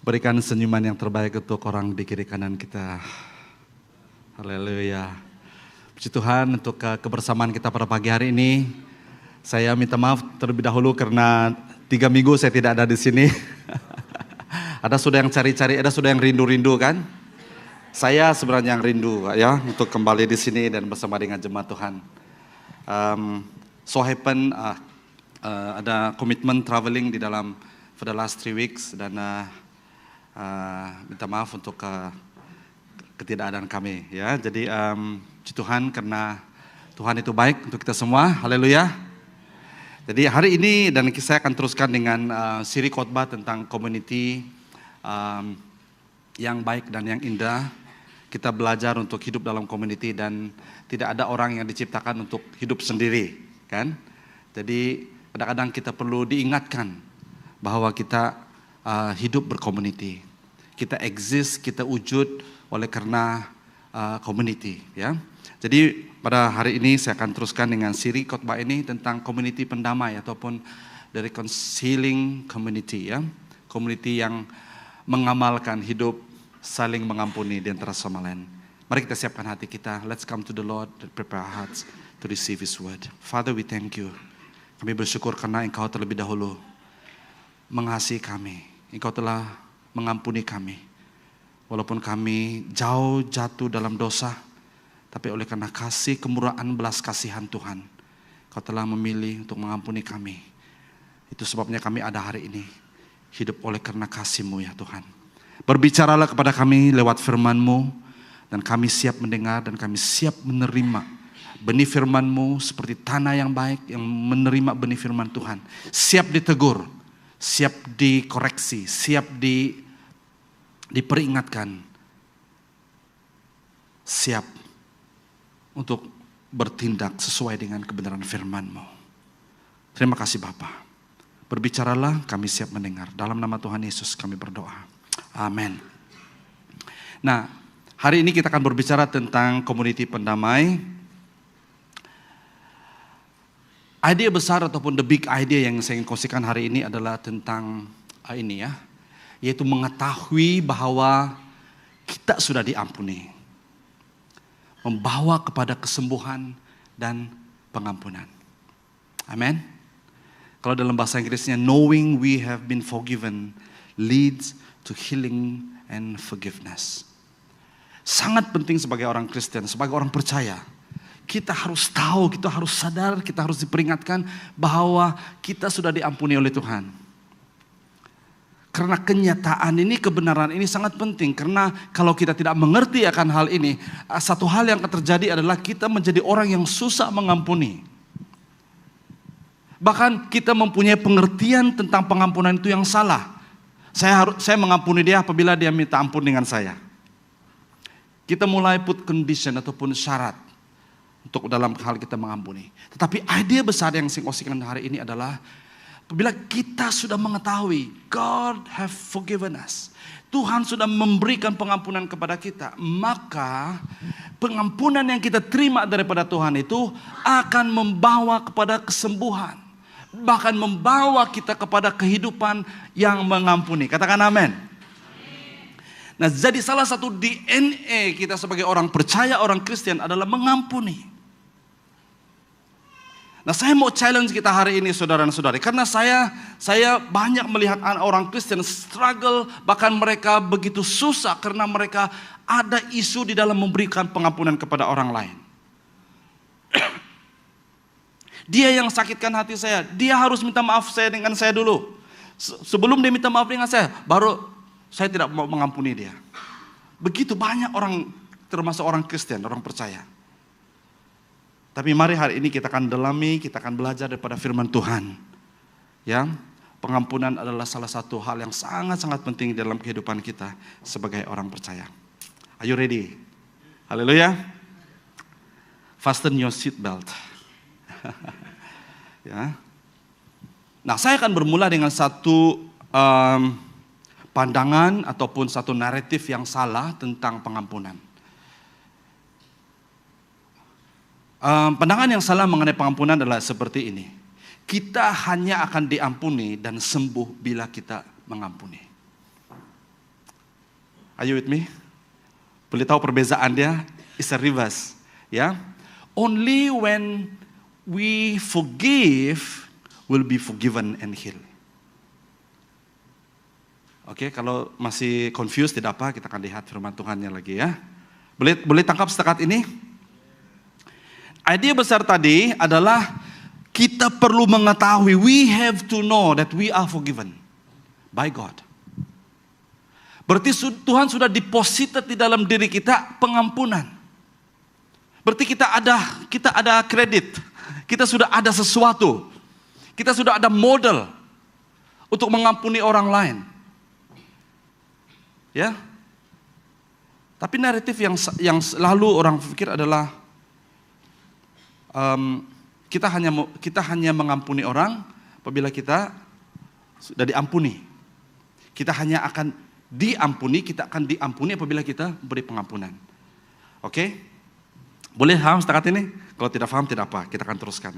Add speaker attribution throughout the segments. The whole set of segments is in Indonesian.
Speaker 1: Berikan senyuman yang terbaik untuk orang di kiri kanan kita. Haleluya. Puji Tuhan untuk kebersamaan kita pada pagi hari ini. Saya minta maaf terlebih dahulu karena 3 minggu saya tidak ada di sini. Ada sudah yang cari-cari, ada sudah yang rindu-rindu kan? Saya sebenarnya yang rindu ya untuk kembali di sini dan bersama dengan jemaat Tuhan. Ada komitmen traveling di dalam for the last 3 weeks dan minta maaf untuk ketidakadaan kami ya. Jadi puji Tuhan karena Tuhan itu baik untuk kita semua. Haleluya. Jadi hari ini dan saya akan teruskan dengan siri khotbah tentang community yang baik dan yang indah. Kita belajar untuk hidup dalam community dan tidak ada orang yang diciptakan untuk hidup sendiri, kan? Jadi kadang-kadang kita perlu diingatkan bahwa kita hidup berkomuniti. Kita exist, kita wujud oleh karena community, ya. Jadi pada hari ini saya akan teruskan dengan siri khotbah ini tentang community pendamai ataupun the reconciling community, ya. Community yang mengamalkan hidup saling mengampuni di antara sama lain. Mari kita siapkan hati kita. Let's come to the Lord and prepare our hearts to receive His word. Father, we thank you. Kami bersyukur karena Engkau terlebih dahulu mengasihi kami. Engkau telah mengampuni kami. Walaupun kami jauh jatuh dalam dosa, tapi oleh karena kasih, kemurahan, belas kasihan Tuhan, Kau telah memilih untuk mengampuni kami. Itu sebabnya kami ada hari ini. Hidup oleh karena kasih-Mu ya Tuhan. Berbicaralah kepada kami lewat firman-Mu, dan kami siap mendengar dan kami siap menerima benih firman-Mu seperti tanah yang baik yang menerima benih firman Tuhan. Siap ditegur, siap dikoreksi, siap diperingatkan, siap untuk bertindak sesuai dengan kebenaran firman-Mu. Terima kasih Bapa. Berbicaralah, kami siap mendengar. Dalam nama Tuhan Yesus kami berdoa. Amin. Nah, hari ini kita akan berbicara tentang community pendamai. Ide besar ataupun the big idea yang saya ingin kongsikan hari ini adalah tentang ini ya, yaitu mengetahui bahwa kita sudah diampuni. Membawa kepada kesembuhan dan pengampunan. Amin. Kalau dalam bahasa Inggrisnya, knowing we have been forgiven leads to healing and forgiveness. Sangat penting sebagai orang Kristen, sebagai orang percaya. Kita harus tahu, kita harus sadar, kita harus diperingatkan bahwa kita sudah diampuni oleh Tuhan. Karena kenyataan ini, kebenaran ini sangat penting. Karena kalau kita tidak mengerti akan hal ini, satu hal yang akan terjadi adalah kita menjadi orang yang susah mengampuni. Bahkan kita mempunyai pengertian tentang pengampunan itu yang salah. Saya mengampuni dia apabila dia minta ampun dengan saya. Kita mulai put condition ataupun syarat untuk dalam hal kita mengampuni. Tetapi ide besar yang saya kongsikan hari ini adalah apabila kita sudah mengetahui God have forgiven us, Tuhan sudah memberikan pengampunan kepada kita, maka pengampunan yang kita terima daripada Tuhan itu akan membawa kepada kesembuhan. Bahkan membawa kita kepada kehidupan yang mengampuni. Katakan amin. Nah, jadi salah satu DNA kita sebagai orang percaya, orang Kristen adalah mengampuni. Nah, saya mau challenge kita hari ini saudara dan saudari. Karena saya banyak melihat orang Kristen struggle, bahkan mereka begitu susah karena mereka ada isu di dalam memberikan pengampunan kepada orang lain. Dia yang sakitkan hati saya, dia harus minta maaf dengan saya dulu. Sebelum dia minta maaf dengan saya, baru saya tidak mau mengampuni dia. Begitu banyak orang, termasuk orang Kristen, orang percaya. Tapi mari hari ini kita akan dalami, kita akan belajar daripada firman Tuhan. Ya, pengampunan adalah salah satu hal yang sangat-sangat penting dalam kehidupan kita sebagai orang percaya. Are you ready? Haleluya. Fasten your seat belt. Ya. Nah, saya akan bermula dengan satu pandangan ataupun satu naratif yang salah tentang pengampunan. Pandangan yang salah mengenai pengampunan adalah seperti ini. Kita hanya akan diampuni dan sembuh bila kita mengampuni. Are you with me? Boleh tahu perbezaan dia? It's a reverse. Ya. Only when we forgive will be forgiven and healed. Oke, kalau masih confused tidak apa, kita akan lihat firman Tuhannya lagi ya. Boleh tangkap setakat ini? Idea besar tadi adalah kita perlu mengetahui, we have to know that we are forgiven by God. Berarti Tuhan sudah deposited di dalam diri kita pengampunan. Berarti kita ada kredit, kita sudah ada sesuatu, kita sudah ada modal untuk mengampuni orang lain. Ya, tapi naratif yang selalu orang pikir adalah kita hanya mengampuni orang apabila kita sudah diampuni. Kita hanya akan diampuni apabila kita beri pengampunan. Oke? Boleh paham setakat ini? Kalau tidak paham tidak apa, kita akan teruskan.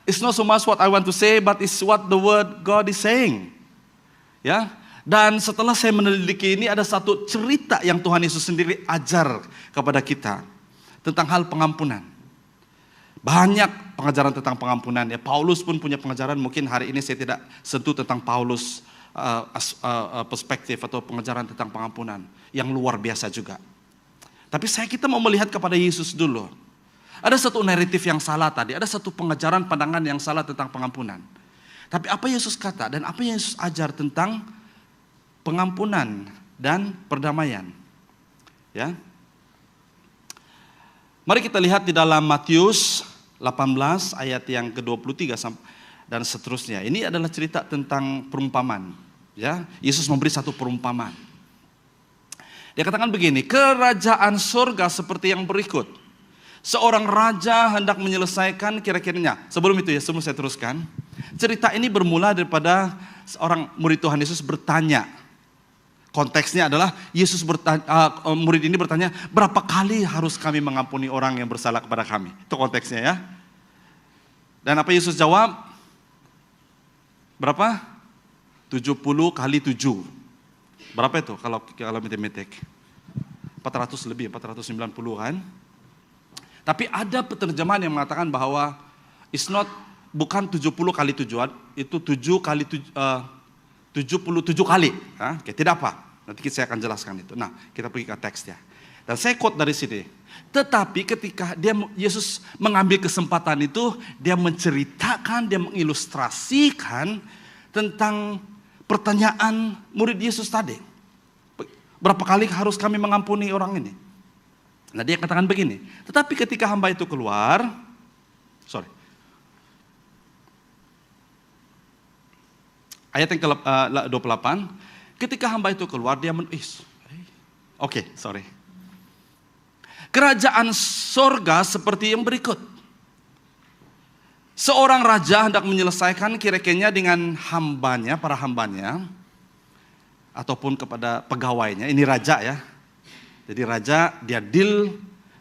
Speaker 1: It's not so much what I want to say, but it's what the word God is saying. Ya, dan setelah saya meneliti ini ada satu cerita yang Tuhan Yesus sendiri ajar kepada kita tentang hal pengampunan. Banyak pengajaran tentang pengampunan. Ya, Paulus pun punya pengajaran. Mungkin hari ini saya tidak sentuh tentang Paulus perspektif atau pengajaran tentang pengampunan yang luar biasa juga. Tapi kita mau melihat kepada Yesus dulu. Ada satu naratif yang salah tadi, ada satu pengajaran pandangan yang salah tentang pengampunan. Tapi apa Yesus kata dan apa yang Yesus ajar tentang pengampunan dan perdamaian. Ya. Mari kita lihat di dalam Matius 18 ayat yang ke-23 dan seterusnya. Ini adalah cerita tentang perumpamaan. Ya, Yesus memberi satu perumpamaan. Dia katakan begini, kerajaan surga seperti yang berikut. Seorang raja hendak menyelesaikan kira-kiranya. Sebelum itu ya, sebelum saya teruskan. Cerita ini bermula daripada seorang murid Tuhan Yesus bertanya. Konteksnya adalah murid ini bertanya, berapa kali harus kami mengampuni orang yang bersalah kepada kami? Itu konteksnya ya. Dan apa Yesus jawab? Berapa? 70 kali 7. Berapa itu kalau matematik? 400 lebih, 490 kan? Tapi ada penerjemahan yang mengatakan bahwa bukan 70 kali 7, itu 77 kali. Oke, tidak apa. Nanti saya akan jelaskan itu. Nah, kita pergi ke teksnya. Dan saya quote dari sini. Tetapi ketika Yesus mengambil kesempatan itu, dia menceritakan, dia mengilustrasikan tentang pertanyaan murid Yesus tadi. Berapa kali harus kami mengampuni orang ini? Nah, dia katakan begini, tetapi ketika hamba itu keluar, ayat yang ke-28, ketika hamba itu keluar, dia kerajaan sorga seperti yang berikut. Seorang raja hendak menyelesaikan kira-kiranya dengan hambanya, para hambanya, ataupun kepada pegawainya, ini raja ya. Jadi raja dia deal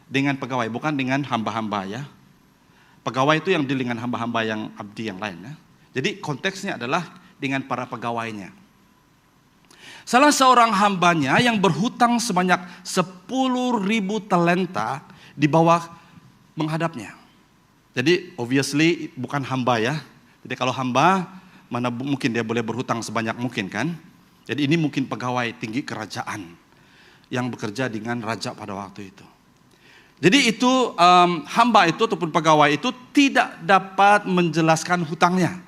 Speaker 1: dengan pegawai, bukan dengan hamba-hamba ya. Pegawai itu yang deal dengan hamba-hamba yang abdi yang lain ya. Jadi konteksnya adalah dengan para pegawainya. Salah seorang hambanya yang berhutang sebanyak 10.000 talenta dibawa menghadapnya. Jadi obviously bukan hamba ya. Jadi kalau hamba mana mungkin dia boleh berhutang sebanyak mungkin kan. Jadi ini mungkin pegawai tinggi kerajaan yang bekerja dengan raja pada waktu itu. Jadi itu hamba itu ataupun pegawai itu tidak dapat menjelaskan hutangnya.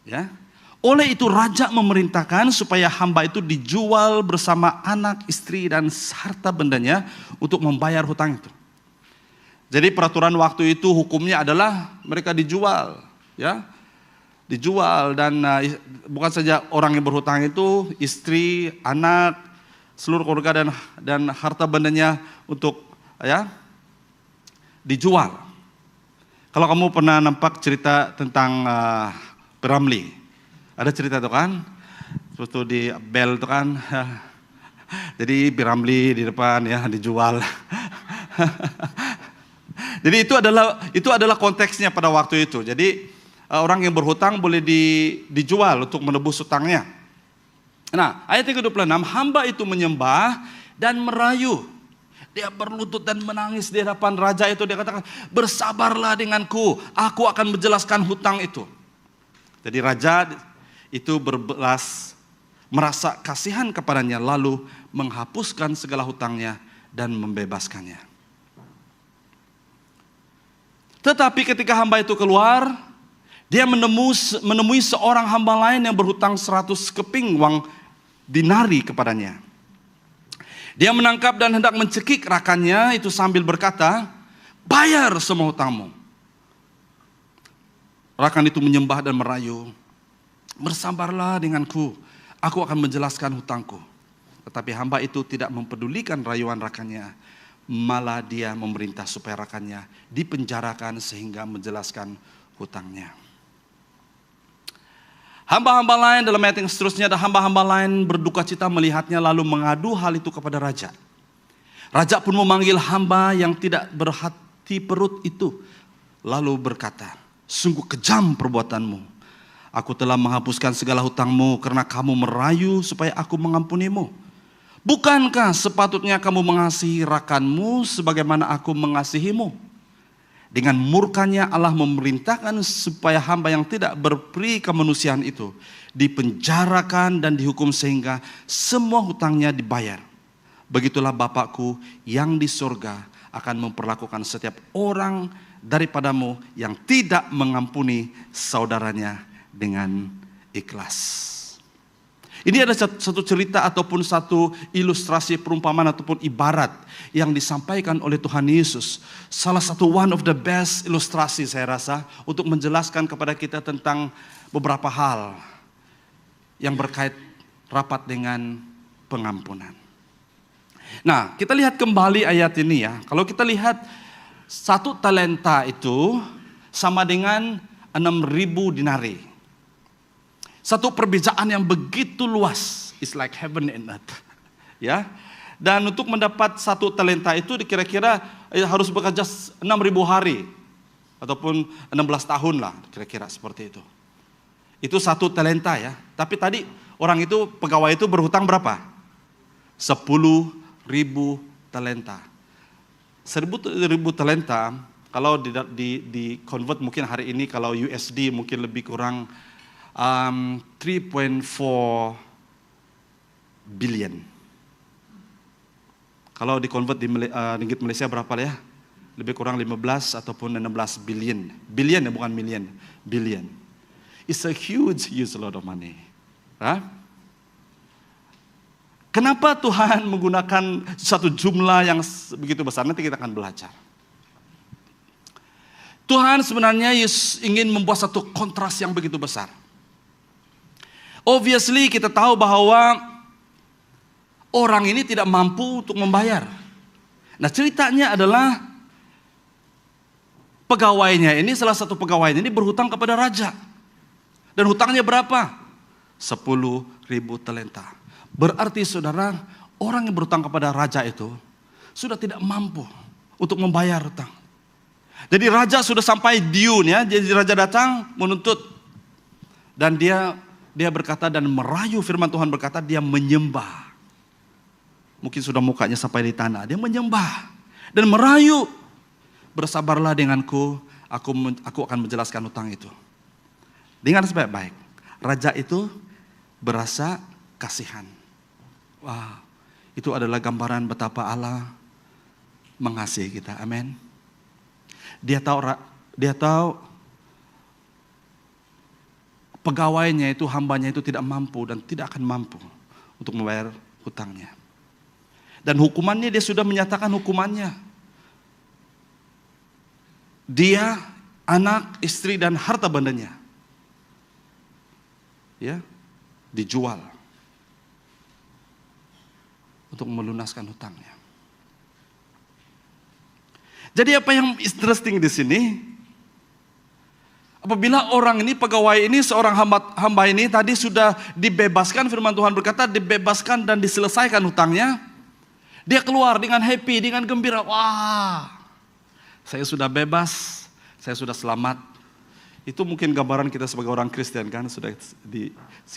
Speaker 1: Ya. Oleh itu raja memerintahkan supaya hamba itu dijual bersama anak, istri dan harta bendanya untuk membayar hutang itu. Jadi peraturan waktu itu hukumnya adalah mereka dijual, ya. Dijual dan bukan saja orang yang berhutang itu, istri, anak, seluruh keluarga dan harta bendanya untuk ya dijual. Kalau kamu pernah nampak cerita tentang Ramli, ada cerita itu kan, terus tuh di bel itu kan, jadi Ramli di depan ya dijual. Jadi itu adalah konteksnya pada waktu itu. Jadi orang yang berhutang boleh dijual untuk menebus hutangnya. Nah, ayat yang ke-26, hamba itu menyembah dan merayu. Dia berlutut dan menangis di hadapan raja itu. Dia katakan, bersabarlah denganku, aku akan menjelaskan hutang itu. Jadi raja itu merasa kasihan kepadanya, lalu menghapuskan segala hutangnya dan membebaskannya. Tetapi ketika hamba itu keluar, dia menemui seorang hamba lain yang berhutang 100 keping uang dinari kepadanya. Dia menangkap dan hendak mencekik rakannya itu sambil berkata, bayar semua hutangmu. Rakan itu menyembah dan merayu, bersabarlah denganku, aku akan menjelaskan hutangku. Tetapi hamba itu tidak mempedulikan rayuan rakannya, malah dia memerintah supaya rakannya dipenjarakan sehingga menjelaskan hutangnya. Hamba-hamba lain dalam ayat yang seterusnya, ada hamba-hamba lain berduka cita melihatnya lalu mengadu hal itu kepada raja. Raja pun memanggil hamba yang tidak berhati perut itu, lalu berkata, sungguh kejam perbuatanmu. Aku telah menghapuskan segala hutangmu karena kamu merayu supaya aku mengampunimu. Bukankah sepatutnya kamu mengasihi rakanmu sebagaimana aku mengasihimu? Dengan murkanya Allah memerintahkan supaya hamba yang tidak berperi kemanusiaan itu dipenjarakan dan dihukum sehingga semua hutangnya dibayar. Begitulah Bapakku yang di surga akan memperlakukan setiap orang daripadamu yang tidak mengampuni saudaranya dengan ikhlas. Ini ada satu cerita ataupun satu ilustrasi perumpamaan ataupun ibarat yang disampaikan oleh Tuhan Yesus. Salah satu one of the best ilustrasi saya rasa untuk menjelaskan kepada kita tentang beberapa hal yang berkait rapat dengan pengampunan. Nah, kita lihat kembali ayat ini ya. Kalau kita lihat 1 talenta itu sama dengan 6.000 dinari. Satu perbedaan yang begitu luas, it's like heaven and earth, ya. Dan untuk mendapat 1 talenta itu kira-kira harus bekerja 6.000 hari ataupun 16 tahun lah, kira-kira seperti itu. Itu 1 talenta ya. Tapi tadi orang itu pegawai itu berhutang berapa? 10.000 talenta. 1.000 talenta kalau di convert mungkin hari ini kalau USD mungkin lebih kurang 3.4 billion. Kalau dikonvert di ringgit Malaysia berapa ya? Lebih kurang 15 ataupun 16 billion. Billion ya, bukan million. Billion. It's a huge lot of money. Kenapa Tuhan menggunakan satu jumlah yang begitu besar? Nanti kita akan belajar. Tuhan sebenarnya ingin membuat satu kontras yang begitu besar. Obviously kita tahu bahwa orang ini tidak mampu untuk membayar. Nah ceritanya adalah pegawainya ini, salah satu pegawainya ini berhutang kepada raja. Dan hutangnya berapa? 10.000 talenta. Berarti saudara, orang yang berhutang kepada raja itu sudah tidak mampu untuk membayar hutang. Jadi raja sudah sampai due ya, jadi raja datang menuntut. Dan dia berkata dan merayu, firman Tuhan berkata dia menyembah. Mungkin sudah mukanya sampai di tanah. Dia menyembah dan merayu. Bersabarlah denganku, aku akan menjelaskan hutang itu. Dengar baik-baik. Raja itu berasa kasihan. Wah, itu adalah gambaran betapa Allah mengasihi kita. Amin. Dia tahu pegawainya itu, hambanya itu tidak mampu dan tidak akan mampu untuk membayar hutangnya. Dan hukumannya, dia sudah menyatakan hukumannya. Dia, anak, istri dan harta bandanya, ya, dijual untuk melunaskan hutangnya. Jadi apa yang interesting di sini? Apabila orang ini, pegawai ini, seorang hamba ini tadi sudah dibebaskan, firman Tuhan berkata dibebaskan dan diselesaikan hutangnya. Dia keluar dengan happy, dengan gembira. Wah, saya sudah bebas, saya sudah selamat. Itu mungkin gambaran kita sebagai orang Kristen kan,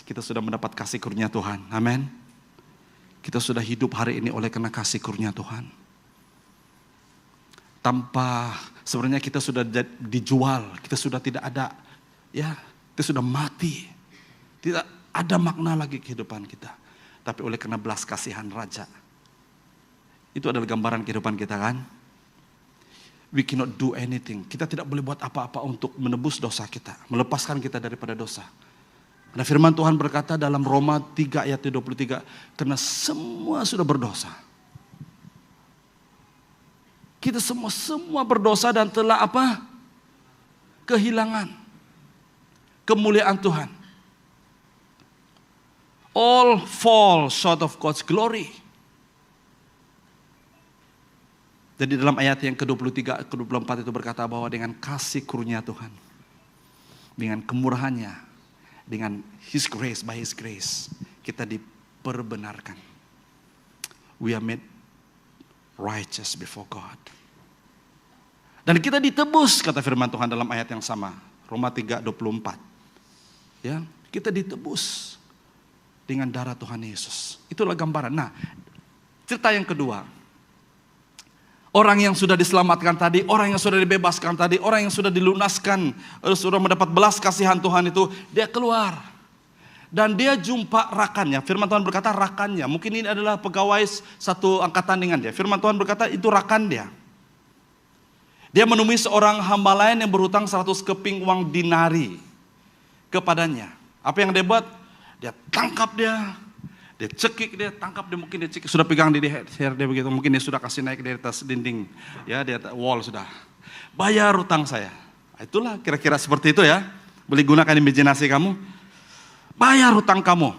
Speaker 1: kita sudah mendapat kasih karunia Tuhan. Amin. Kita sudah hidup hari ini oleh karena kasih karunia Tuhan. Tanpa sebenarnya kita sudah dijual, kita sudah tidak ada, ya, kita sudah mati. Tidak ada makna lagi kehidupan kita. Tapi oleh karena belas kasihan Raja, itu adalah gambaran kehidupan kita kan. We cannot do anything. Kita tidak boleh buat apa-apa untuk menebus dosa kita, melepaskan kita daripada dosa. Karena firman Tuhan berkata dalam Roma 3 ayat 23, karena semua sudah berdosa. Kita semua berdosa dan telah apa? Kehilangan kemuliaan Tuhan. All fall short of God's glory. Jadi dalam ayat yang ke-23, ke-24 itu berkata bahwa dengan kasih karunia Tuhan, dengan kemurahannya, dengan His grace, by His grace, kita diperbenarkan. We are made righteous before God. Dan kita ditebus, kata firman Tuhan dalam ayat yang sama, Roma 3:24. Ya, kita ditebus dengan darah Tuhan Yesus. Itulah gambaran. Nah, cerita yang kedua. Orang yang sudah diselamatkan tadi, orang yang sudah dibebaskan tadi, orang yang sudah dilunaskan, sudah mendapat belas kasihan Tuhan itu, dia keluar. Dan dia jumpa rakannya. Firman Tuhan berkata rakannya. Mungkin ini adalah pegawai satu angkatan dengan dia. Firman Tuhan berkata itu rakan dia. Dia menemui seorang hamba lain yang berhutang 100 keping uang dinari kepadanya. Apa yang dia buat? Dia tangkap dia. Dia cekik, dia tangkap, dia mungkin dia cekik, sudah pegang di leher dia begitu, mungkin dia sudah kasih naik dari atas dinding, ya di atas wall sudah. Bayar utang saya. Itulah kira-kira seperti itu ya. Boleh gunakan imajinasi kamu. Bayar utang kamu.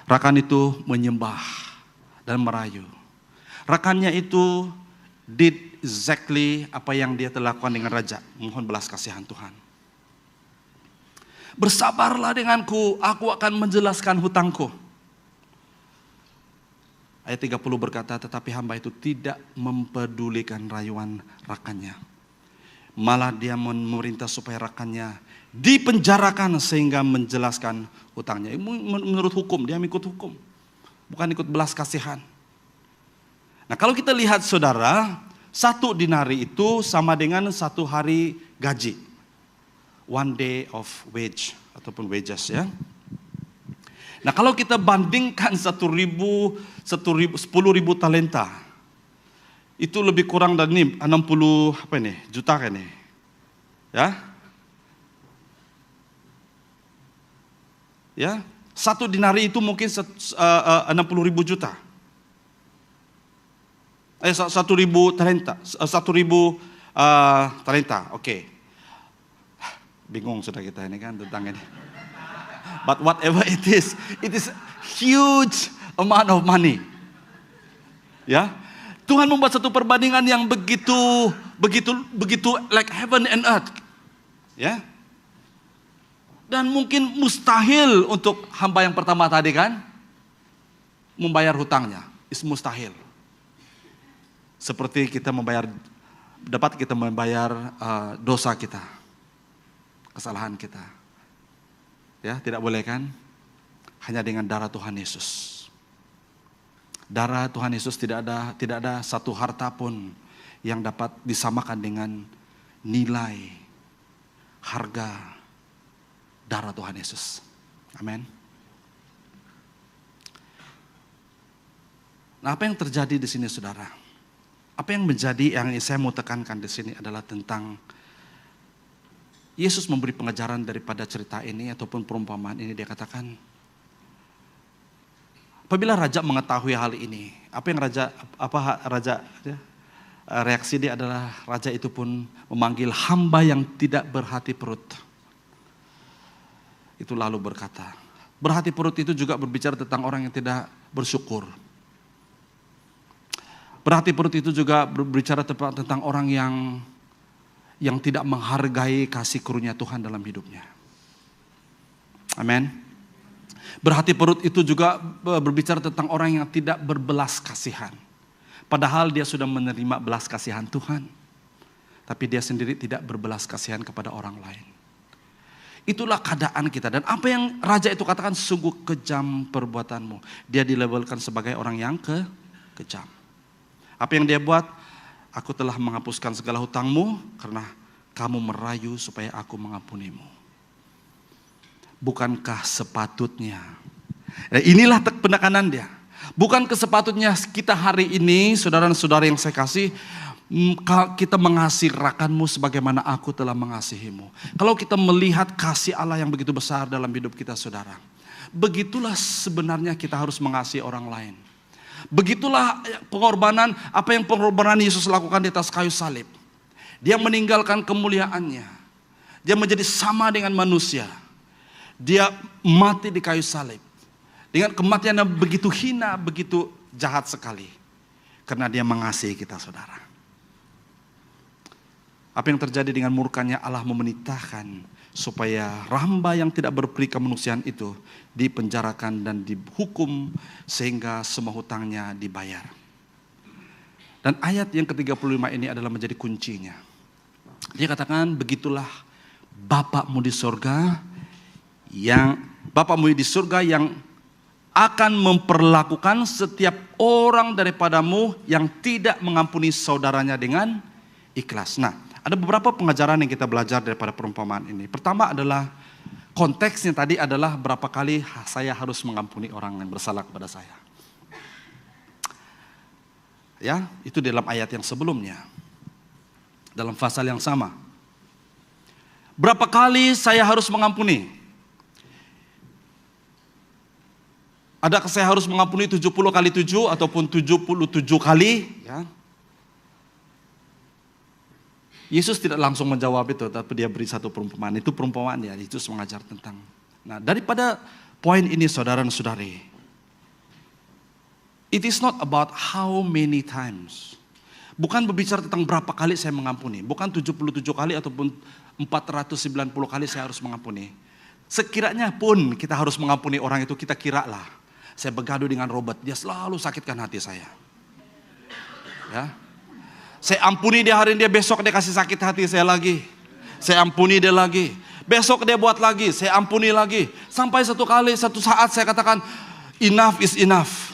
Speaker 1: Rakan itu menyembah dan merayu. Rakannya itu did exactly apa yang dia telah lakukan dengan raja. Mohon belas kasihan Tuhan. Bersabarlah denganku, aku akan menjelaskan hutangku. Ayat 30 berkata, tetapi hamba itu tidak mempedulikan rayuan rakannya. Malah dia memerintah supaya rakannya dipenjarakan sehingga menjelaskan hutangnya. Menurut hukum, dia mengikut hukum. Bukan ikut belas kasihan. Nah kalau kita lihat saudara, 1 dinari itu sama dengan 1 hari gaji. 1 day of wage ataupun wages ya. Nah kalau kita bandingkan 10.000 talenta, itu lebih kurang dari 60 apa ini juta kan ini, ya? Ya, 1 dinari itu mungkin 60.000 juta. 1.000 talenta, 1.000 talenta, oke. Bingung sudah kita ini kan tentang ini. But whatever it is huge amount of money. Ya, Tuhan membuat satu perbandingan yang begitu like heaven and earth. Ya. Dan mungkin mustahil untuk hamba yang pertama tadi kan membayar hutangnya. It's mustahil. Seperti kita membayar dosa kita, kesalahan kita. Ya, tidak boleh kan? Hanya dengan darah Tuhan Yesus. Darah Tuhan Yesus tidak ada satu harta pun yang dapat disamakan dengan nilai harga darah Tuhan Yesus. Amin. Nah, apa yang terjadi di sini saudara? Apa yang saya mau tekankan di sini adalah tentang Yesus memberi pengajaran daripada cerita ini ataupun perumpamaan ini. Dia katakan, apabila raja mengetahui hal ini, reaksi dia adalah raja itu pun memanggil hamba yang tidak berhati perut. Itu lalu berkata, berhati perut itu juga berbicara tentang orang yang tidak bersyukur. Berhati perut itu juga berbicara tentang orang yang tidak menghargai kasih karunia Tuhan dalam hidupnya. Amin. Berhati perut itu juga berbicara tentang orang yang tidak berbelas kasihan. Padahal dia sudah menerima belas kasihan Tuhan. tapi dia sendiri tidak berbelas kasihan kepada orang lain. Itulah keadaan kita. Dan apa yang raja itu katakan, sungguh kejam perbuatanmu. Dia dilabelkan sebagai orang yang kejam. Apa yang dia buat? Aku telah menghapuskan segala hutangmu karena kamu merayu supaya aku mengampunimu. Bukankah sepatutnya? Inilah penekanan dia. Bukan sepatutnya kita hari ini, saudara-saudara yang saya kasih, kita mengasihi rekanmu sebagaimana aku telah mengasihimu. Kalau kita melihat kasih Allah yang begitu besar dalam hidup kita, saudara, begitulah sebenarnya kita harus mengasihi orang lain. Begitulah pengorbanan, apa yang pengorbanan Yesus lakukan di atas kayu salib. Dia meninggalkan kemuliaannya. Dia menjadi sama dengan manusia. Dia mati di kayu salib. Dengan kematian yang begitu hina, begitu jahat sekali. Karena dia mengasihi kita, saudara. Apa yang terjadi dengan murkanya, Allah memerintahkan supaya hamba yang tidak berperi kemanusiaan itu dipenjarakan dan dihukum sehingga semua hutangnya dibayar. Dan ayat yang ke-35 ini adalah menjadi kuncinya. Dia katakan, begitulah Bapakmu di surga yang akan memperlakukan setiap orang daripadamu yang tidak mengampuni saudaranya dengan ikhlas. Nah, ada beberapa pengajaran yang kita belajar daripada perumpamaan ini. Pertama adalah konteksnya tadi adalah berapa kali saya harus mengampuni orang yang bersalah kepada saya. Ya, itu dalam ayat yang sebelumnya. Dalam pasal yang sama. Berapa kali saya harus mengampuni? Adakah saya harus mengampuni 70 kali 7 ataupun 77 kali? Ya. Yesus tidak langsung menjawab itu, tapi dia beri satu perumpamaan. Itu perumpamaan ya, Yesus mengajar tentang. Nah, daripada poin ini saudara dan saudari, it is not about how many times. Bukan berbicara tentang berapa kali saya mengampuni. Bukan 77 kali ataupun 490 kali saya harus mengampuni. Sekiranya pun kita harus mengampuni orang itu, kita kira lah. Saya bergaduh dengan Robert, dia selalu sakitkan hati saya. Ya. Saya ampuni dia hari ini, dia besok dia kasih sakit hati saya lagi. Saya ampuni dia lagi. Besok dia buat lagi, saya ampuni lagi. Sampai satu saat saya katakan, enough is enough.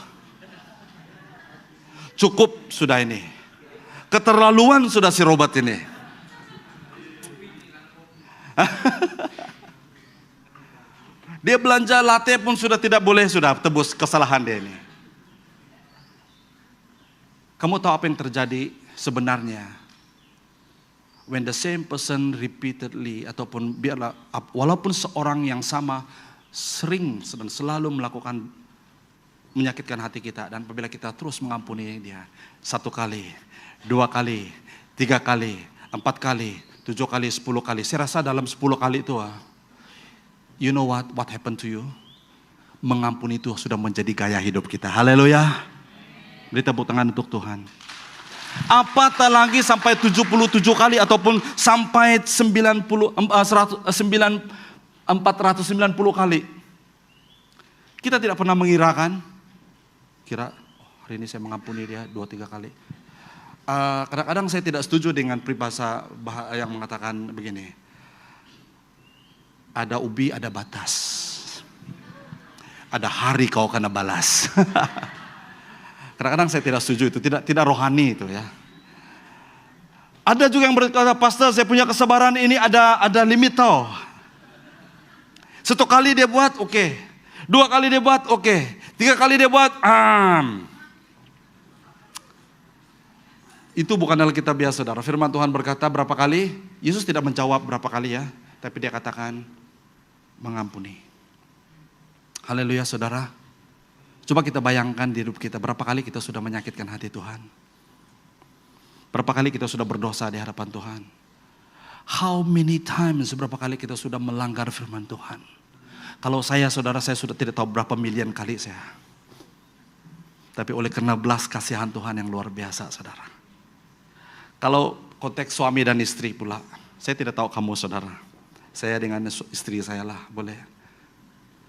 Speaker 1: Cukup sudah ini. Keterlaluan sudah si Robert ini. Dia belanja latte pun sudah tidak boleh, sudah tebus kesalahan dia ini. Kamu tahu apa yang terjadi sebenarnya? When the same person repeatedly, ataupun biarlah walaupun seorang yang sama sering dan selalu melakukan menyakitkan hati kita, dan apabila kita terus mengampuni dia 1 kali, 2 kali, 3 kali, 4 kali, 7 kali, 10 kali. Saya rasa dalam 10 kali itu, you know what happened to you? Mengampuni itu sudah menjadi gaya hidup kita. Haleluya. Beri tepuk tangan untuk Tuhan. Apatah lagi sampai 77 kali ataupun sampai 490 kali. Kita tidak pernah mengirakan. Hari ini saya mengampuni dia 2-3 kali. Kadang-kadang saya tidak setuju dengan peribahasa yang mengatakan begini. Ada ubi, ada batas. Ada hari kau kena balas. Kadang-kadang saya tidak setuju itu, tidak rohani itu ya. Ada juga yang berkata, pastor saya punya kesabaran ini ada limit tau. 1 kali dia buat, oke. 2 kali dia buat, oke. 3 kali dia buat, Itu bukan Alkitab biasa, saudara. Firman Tuhan berkata berapa kali? Yesus tidak menjawab berapa kali ya. Tapi dia katakan, mengampuni. Haleluya saudara. Coba kita bayangkan di hidup kita, berapa kali kita sudah menyakitkan hati Tuhan. Berapa kali kita sudah berdosa di hadapan Tuhan. How many times, berapa kali kita sudah melanggar firman Tuhan. Kalau saudara, saya sudah tidak tahu berapa miliar kali saya. Tapi oleh karena belas kasihan Tuhan yang luar biasa saudara. Kalau konteks suami dan istri pula, saya tidak tahu kamu saudara. Saya dengan istri saya lah, boleh.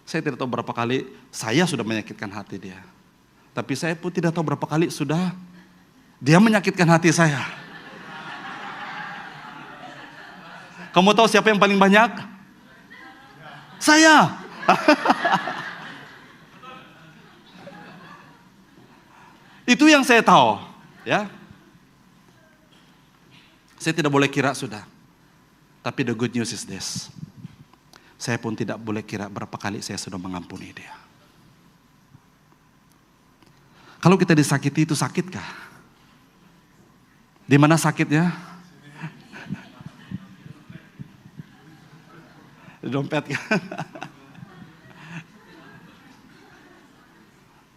Speaker 1: Saya tidak tahu berapa kali saya sudah menyakitkan hati dia. Tapi saya pun tidak tahu berapa kali sudah dia menyakitkan hati saya. Kamu tahu siapa yang paling banyak? Saya. Itu yang saya tahu, ya. Saya tidak boleh kira sudah. Tapi the good news is this. Saya pun tidak boleh kira berapa kali saya sudah mengampuni dia. Kalau kita disakiti itu sakitkah? Di mana sakitnya? Di dompet kan?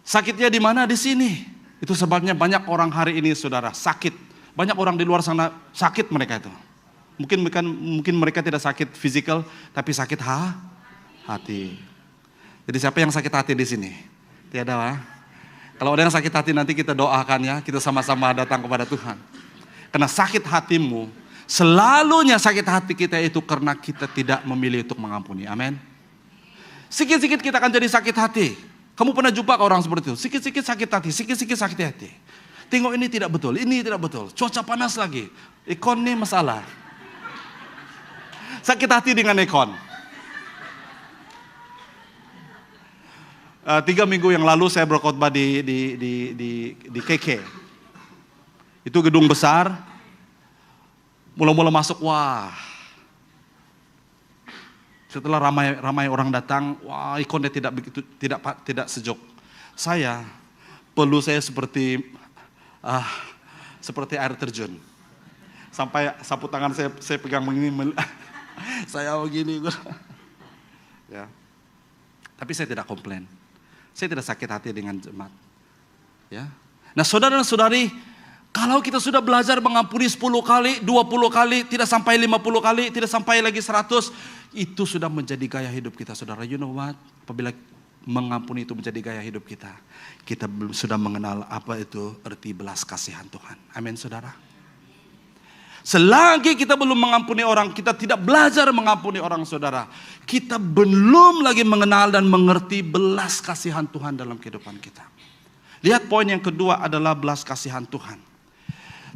Speaker 1: Sakitnya di mana? Di sini. Itu sebabnya banyak orang hari ini saudara sakit. Banyak orang di luar sana sakit mereka itu. Mungkin mereka tidak sakit fisikal, tapi sakit hati. Jadi siapa yang sakit hati di sini? Tiada lah. Kalau ada yang sakit hati nanti kita doakan ya, kita sama-sama datang kepada Tuhan. Karena sakit hatimu, selalunya sakit hati kita itu karena kita tidak memilih untuk mengampuni. Amin. Sikit-sikit kita akan jadi sakit hati. Kamu pernah jumpa ke orang seperti itu? Sikit-sikit sakit hati, sikit-sikit sakit hati. Tengok ini tidak betul, ini tidak betul. Cuaca panas lagi, ekon ini masalah. Sakit hati dengan ekon. 3 minggu yang lalu saya berkhotbah di KK. Itu gedung besar. Mula-mula masuk, wah. Setelah ramai orang datang, wah ikonnya tidak sejuk. Perlu saya seperti air terjun. Sampai sapu tangan saya pegang begini. Saya begini. Ya. Tapi saya tidak komplain. Saya tidak sakit hati dengan jemaat. Ya. Nah saudara dan saudari, kalau kita sudah belajar mengampuni 10 kali, 20 kali, tidak sampai 50 kali, tidak sampai lagi 100, itu sudah menjadi gaya hidup kita saudara. You know what? Apabila mengampuni itu menjadi gaya hidup kita, kita sudah mengenal apa itu arti belas kasihan Tuhan. Amin saudara. Selagi kita belum mengampuni orang, kita tidak belajar mengampuni orang saudara, kita belum lagi mengenal dan mengerti belas kasihan Tuhan dalam kehidupan kita. Lihat poin yang kedua adalah belas kasihan Tuhan.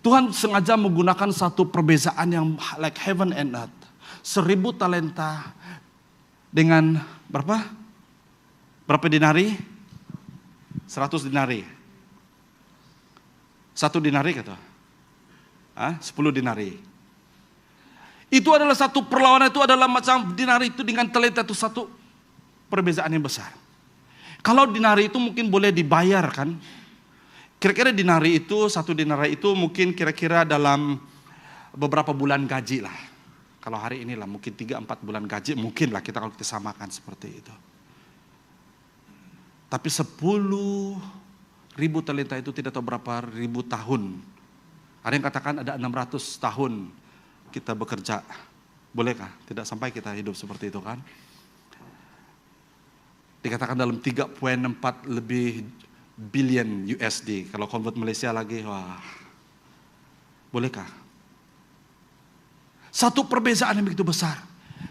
Speaker 1: Tuhan sengaja menggunakan satu perbezaan yang like heaven and earth. 1000 talenta dengan berapa? Berapa dinari? 100 dinari. 1 dinari kata. 10 dinari. Itu adalah satu perlawanan, itu adalah macam dinari itu dengan talenta itu satu perbezaan yang besar. Kalau dinari itu mungkin boleh dibayar kan. Kira-kira dinari itu, 1 dinari itu mungkin kira-kira dalam beberapa bulan gaji lah. Kalau hari ini lah mungkin 3-4 bulan gaji mungkin lah kalau kita samakan seperti itu. Tapi 10.000 talenta itu tidak tahu berapa ribu tahun. Ada yang katakan ada 600 tahun kita bekerja. Bolehkah? Tidak sampai kita hidup seperti itu kan? Dikatakan dalam 3,4 lebih billion USD. Kalau convert Malaysia lagi, wah. Bolehkah? Satu perbezaan yang begitu besar.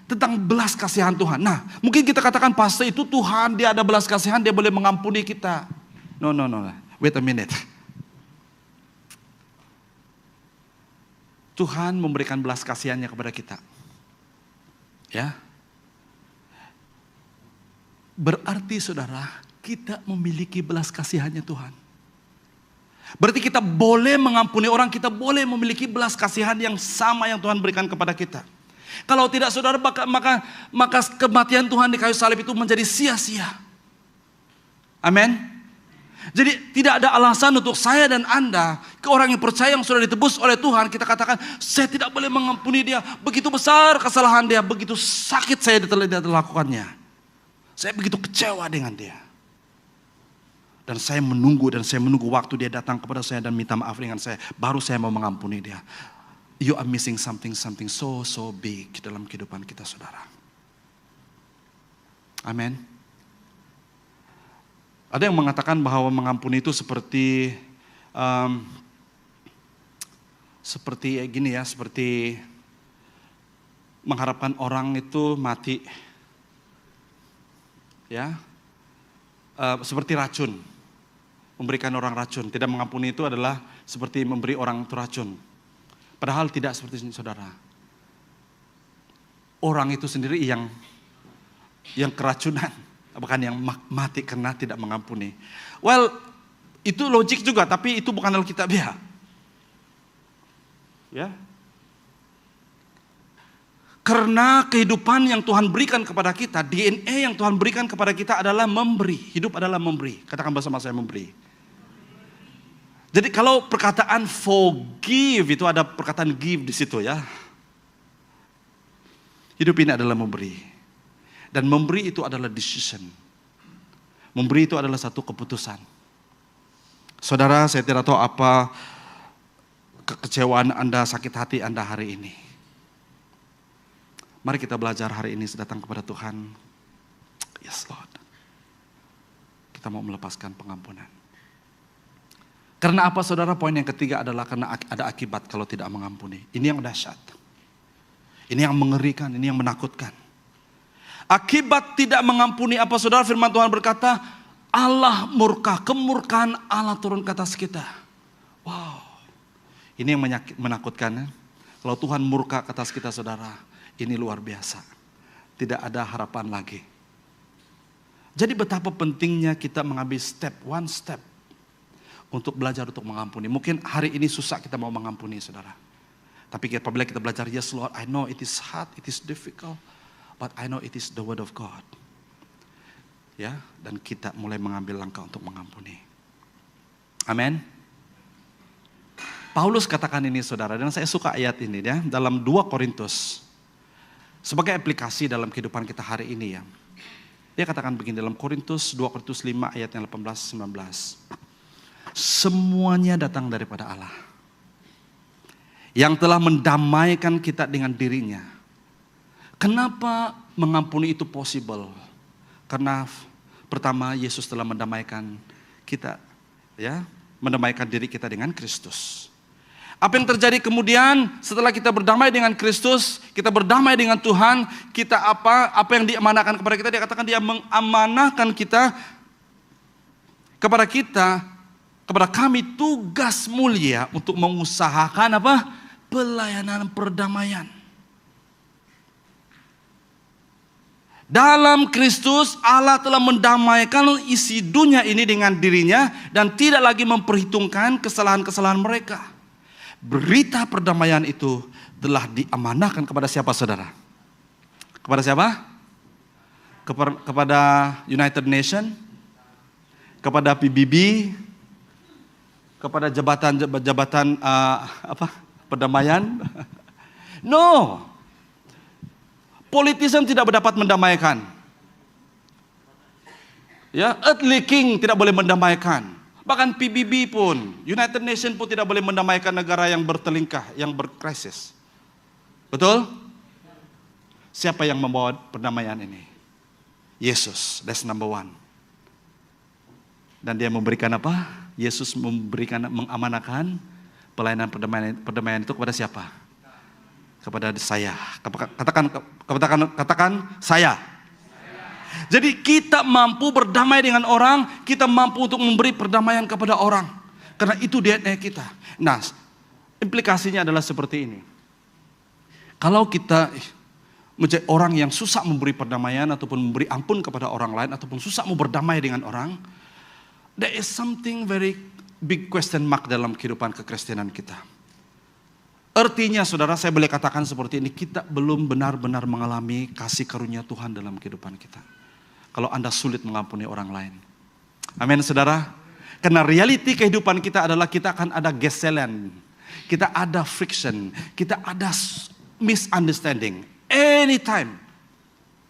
Speaker 1: Tentang belas kasihan Tuhan. Nah, mungkin kita katakan pastor itu Tuhan, dia ada belas kasihan, dia boleh mengampuni kita. No. Wait a minute. Tuhan memberikan belas kasihannya kepada kita. Ya. Berarti saudara, kita memiliki belas kasihannya Tuhan. Berarti kita boleh mengampuni orang, kita boleh memiliki belas kasihan yang sama yang Tuhan berikan kepada kita. Kalau tidak saudara, maka kematian Tuhan di kayu salib itu menjadi sia-sia. Amin. Jadi tidak ada alasan untuk saya dan Anda, ke orang yang percaya yang sudah ditebus oleh Tuhan, kita katakan, saya tidak boleh mengampuni dia. Begitu besar kesalahan dia, begitu sakit saya tidak lakukannya. Saya begitu kecewa dengan dia. Dan saya menunggu waktu dia datang kepada saya dan minta maaf dengan saya. Baru saya mau mengampuni dia. You are missing something so big dalam kehidupan kita saudara. Amin. Ada yang mengatakan bahwa mengampuni itu seperti seperti mengharapkan orang itu mati, ya, seperti racun, memberikan orang racun. Tidak mengampuni itu adalah seperti memberi orang itu racun. Padahal tidak seperti ini saudara. orang itu sendiri yang keracunan, bahkan yang mati karena tidak mengampuni. Well, itu logik juga, tapi itu bukan Alkitabiah. Ya. Karena kehidupan yang Tuhan berikan kepada kita, DNA yang Tuhan berikan kepada kita adalah memberi. Hidup adalah memberi. Katakan bersama saya, memberi. Jadi kalau perkataan forgive itu ada perkataan give di situ ya. Hidup ini adalah memberi. Dan memberi itu adalah decision. Memberi itu adalah satu keputusan. Saudara, saya tidak tahu apa kekecewaan Anda, sakit hati Anda hari ini. Mari kita belajar hari ini datang kepada Tuhan. Yes Lord. Kita mau melepaskan pengampunan. Karena apa saudara? Poin yang ketiga adalah karena ada akibat kalau tidak mengampuni. Ini yang dahsyat. Ini yang mengerikan, ini yang menakutkan. Akibat tidak mengampuni apa saudara? Firman Tuhan berkata, Allah murka, kemurkaan Allah turun ke atas kita. Wow. Ini yang menakutkan. Kalau Tuhan murka ke atas kita saudara, ini luar biasa. Tidak ada harapan lagi. Jadi betapa pentingnya kita mengambil one step. Untuk belajar untuk mengampuni. Mungkin hari ini susah kita mau mengampuni saudara. Tapi apabila kita belajar, yes Lord, I know it is hard, it is difficult. But I know it is the word of God. Ya, dan kita mulai mengambil langkah untuk mengampuni. Amin. Paulus katakan ini saudara, dan saya suka ayat ini ya. Dalam 2 Korintus. Sebagai aplikasi dalam kehidupan kita hari ini ya. Dia katakan begini dalam 2 Korintus 5 ayat yang 18-19. Semuanya datang daripada Allah. Yang telah mendamaikan kita dengan dirinya. Kenapa mengampuni itu possible? Karena pertama Yesus telah mendamaikan kita. Ya, mendamaikan diri kita dengan Kristus. Apa yang terjadi kemudian setelah kita berdamai dengan Kristus, kita berdamai dengan Tuhan, kita apa yang diamanahkan kepada kita? Dia katakan dia mengamanahkan kita kepada kami tugas mulia untuk mengusahakan apa? Pelayanan perdamaian. Dalam Kristus Allah telah mendamaikan isi dunia ini dengan dirinya dan tidak lagi memperhitungkan kesalahan-kesalahan mereka. Berita perdamaian itu telah diamanahkan kepada siapa saudara? Kepada siapa? Kepada United Nation? Kepada PBB? Kepada jabatan perdamaian? No. Politician tidak dapat mendamaikan. Ya, earthly king tidak boleh mendamaikan. Bahkan PBB pun, United Nation pun tidak boleh mendamaikan negara yang bertelingkah, yang berkrisis. Betul? Siapa yang membawa perdamaian ini? Yesus, that's number one. Dan dia memberikan apa? Yesus mengamanahkan pelayanan perdamaian itu kepada siapa? Kepada saya. Katakan saya. Jadi kita mampu berdamai dengan orang, kita mampu untuk memberi perdamaian kepada orang. Karena itu DNA kita. Nah, implikasinya adalah seperti ini. Kalau kita menjadi orang yang susah memberi perdamaian ataupun memberi ampun kepada orang lain ataupun susah mau berdamai dengan orang, there is something very big question mark dalam kehidupan kekristenan kita. Artinya saudara, saya boleh katakan seperti ini, kita belum benar-benar mengalami kasih karunia Tuhan dalam kehidupan kita. Kalau Anda sulit mengampuni orang lain. Amin saudara. Karena realiti kehidupan kita adalah kita akan ada geselan. Kita ada friction. Kita ada misunderstanding. Anytime.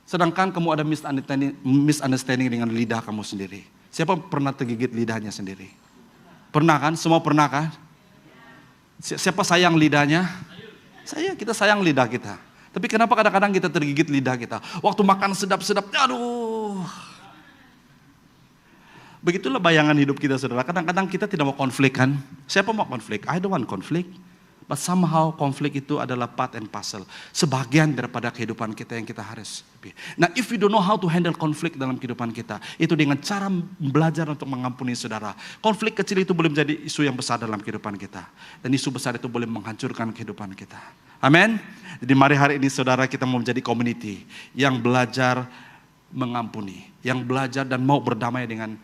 Speaker 1: Sedangkan kamu ada misunderstanding dengan lidah kamu sendiri. Siapa pernah tergigit lidahnya sendiri? Pernah kan? Semua pernah kan? Siapa sayang lidahnya? Kita sayang lidah kita. Tapi kenapa kadang-kadang kita tergigit lidah kita? Waktu makan sedap-sedap, aduh. Begitulah bayangan hidup kita saudara. Kadang-kadang kita tidak mau konflik kan? Siapa mau konflik? I don't want konflik. But somehow konflik itu adalah part and parcel. Sebagian daripada kehidupan kita yang kita harus. Nah, if you don't know how to handle konflik dalam kehidupan kita, itu dengan cara belajar untuk mengampuni saudara. Konflik kecil itu boleh menjadi isu yang besar dalam kehidupan kita. Dan isu besar itu boleh menghancurkan kehidupan kita. Amin. Jadi mari hari ini saudara kita mau menjadi community yang belajar mengampuni. Yang belajar dan mau berdamai dengan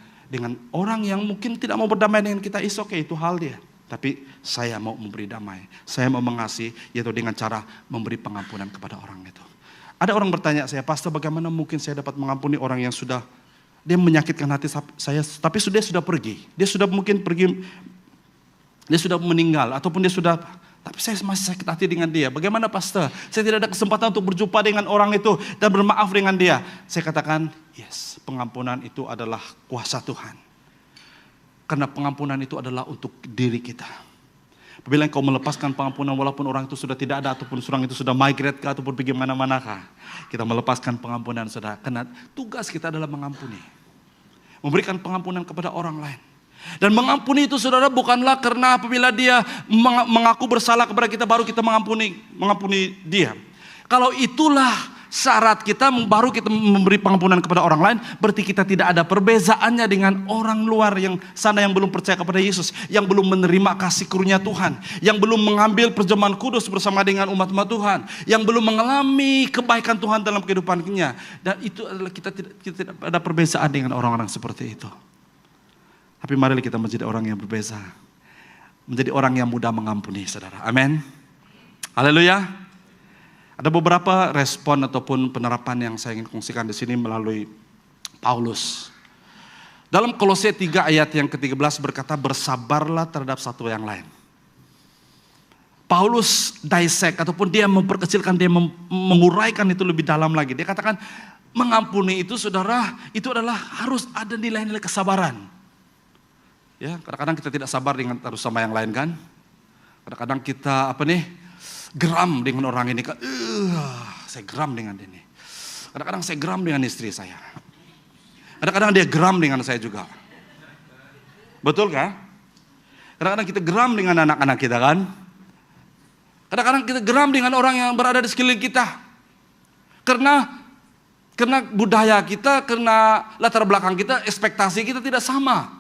Speaker 1: orang yang mungkin tidak mau berdamai dengan kita. It's okay, itu hal dia. Tapi saya mau memberi damai. Saya mau mengasihi, yaitu dengan cara memberi pengampunan kepada orang itu. Ada orang bertanya saya, Pastor, bagaimana mungkin saya dapat mengampuni orang yang sudah, dia menyakitkan hati saya, tapi dia sudah pergi. Dia sudah mungkin pergi, dia sudah meninggal, ataupun dia sudah, tapi saya masih sakit hati dengan dia. Bagaimana, Pastor? Saya tidak ada kesempatan untuk berjumpa dengan orang itu dan bermaaf dengan dia. Saya katakan, yes, pengampunan itu adalah kuasa Tuhan. Karena pengampunan itu adalah untuk diri kita. Apabila engkau melepaskan pengampunan walaupun orang itu sudah tidak ada, ataupun orang itu sudah migrate ke, ataupun pergi mana-mana kah, kita melepaskan pengampunan saudara. Karena tugas kita adalah mengampuni. Memberikan pengampunan kepada orang lain. Dan mengampuni itu saudara bukanlah karena apabila dia mengaku bersalah kepada kita baru kita mengampuni dia. Kalau itulah syarat kita baru kita memberi pengampunan kepada orang lain, berarti kita tidak ada perbezaannya dengan orang luar yang sana yang belum percaya kepada Yesus, yang belum menerima kasih karunia Tuhan, yang belum mengambil perjamuan kudus bersama dengan umat-umat Tuhan, yang belum mengalami kebaikan Tuhan dalam kehidupannya. Dan itu adalah kita tidak ada perbezaan dengan orang-orang seperti itu. Tapi mari kita menjadi orang yang berbeza, menjadi orang yang mudah mengampuni, saudara. Amin. Haleluya. Ada beberapa respon ataupun penerapan yang saya ingin kongsikan di sini melalui Paulus. Dalam Kolose 3 ayat yang ke-13 berkata, bersabarlah terhadap satu yang lain. Paulus dissect ataupun dia memperkecilkan, dia menguraikan itu lebih dalam lagi. Dia katakan mengampuni itu saudara, itu adalah harus ada nilai-nilai kesabaran. Ya, kadang-kadang kita tidak sabar dengan harus sama yang lain kan. Kadang-kadang kita geram dengan orang ini kan, saya geram dengan ini. Kadang-kadang saya geram dengan istri saya. Kadang-kadang dia geram dengan saya juga. Betul kan? Kadang-kadang kita geram dengan anak-anak kita kan. Kadang-kadang kita geram dengan orang yang berada di sekeliling kita. Karena budaya kita, karena latar belakang kita, ekspektasi kita tidak sama.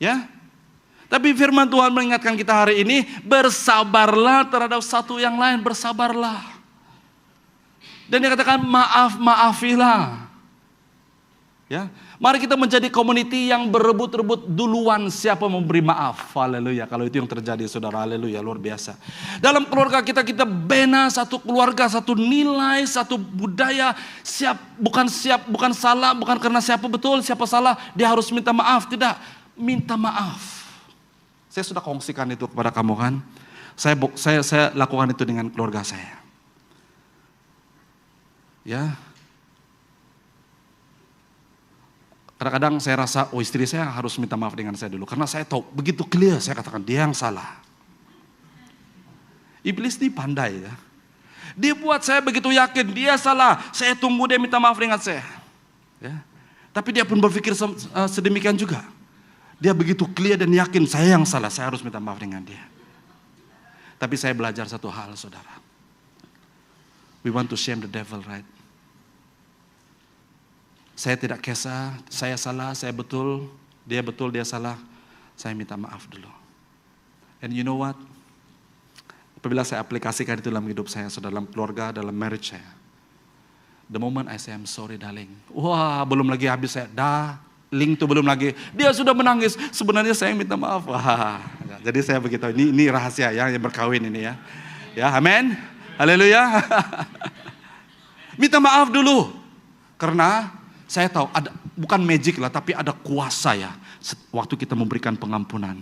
Speaker 1: Ya. Tapi firman Tuhan mengingatkan kita hari ini, bersabarlah terhadap satu yang lain, bersabarlah. Dan dia katakan maafilah. Ya, mari kita menjadi community yang berebut-rebut duluan siapa memberi maaf. Haleluya, kalau itu yang terjadi saudara, haleluya, luar biasa. Dalam keluarga kita bina satu keluarga, satu nilai, satu budaya, bukan salah, bukan karena siapa betul, siapa salah, dia harus minta maaf, tidak, minta maaf. Saya sudah kongsikan itu kepada kamu kan. Saya lakukan itu dengan keluarga saya. Ya. Kadang-kadang saya rasa, istri saya harus minta maaf dengan saya dulu. Karena saya tahu, begitu clear saya katakan, dia yang salah. Iblis ini pandai ya. Dia buat saya begitu yakin, dia salah. Saya tunggu dia minta maaf dengan saya. Ya. Tapi dia pun berpikir sedemikian juga. Dia begitu clear dan yakin saya yang salah, saya harus minta maaf dengan dia. Tapi saya belajar satu hal saudara. We want to shame the devil, right? Saya tidak kisah, saya salah, saya betul, dia salah. Saya minta maaf dulu. And you know what? Apabila saya aplikasikan itu dalam hidup saya, saudara, dalam keluarga, dalam marriage saya. The moment I say I'm sorry darling. Wah, belum lagi habis saya, link itu belum lagi. Dia sudah menangis. Sebenarnya saya minta maaf. Wah, jadi saya begitu. Ini rahasia ya, yang berkawin ini ya. Ya, amin. Haleluya. Minta maaf dulu. Karena saya tahu ada, bukan magic lah, tapi ada kuasa ya. Waktu kita memberikan pengampunan.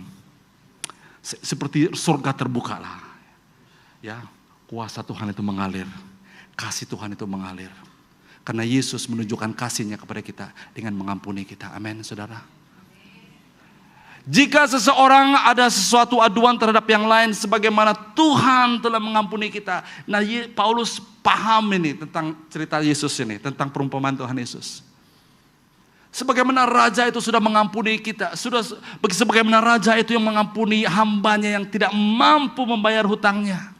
Speaker 1: Seperti surga terbuka lah. Ya, kuasa Tuhan itu mengalir. Kasih Tuhan itu mengalir. Karena Yesus menunjukkan kasihnya kepada kita dengan mengampuni kita. Amin, saudara. Jika seseorang ada sesuatu aduan terhadap yang lain, sebagaimana Tuhan telah mengampuni kita. Nah, Paulus paham ini tentang cerita Yesus ini, tentang perumpamaan Tuhan Yesus. Sebagaimana raja itu sudah mengampuni kita, sebagaimana raja itu yang mengampuni hambanya yang tidak mampu membayar hutangnya,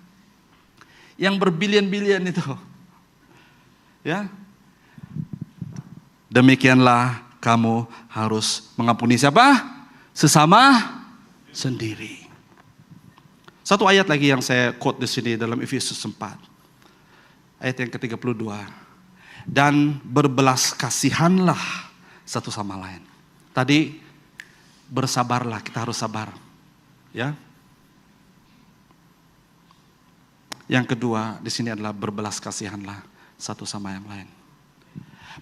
Speaker 1: yang berbilion-bilion itu, ya. Demikianlah kamu harus mengampuni siapa? Sesama sendiri. Satu ayat lagi yang saya quote di sini dalam Efesus 4, ayat yang ke-32. Dan berbelas kasihanlah satu sama lain. Tadi bersabarlah, kita harus sabar, ya. Yang kedua di sini adalah berbelas kasihanlah satu sama yang lain.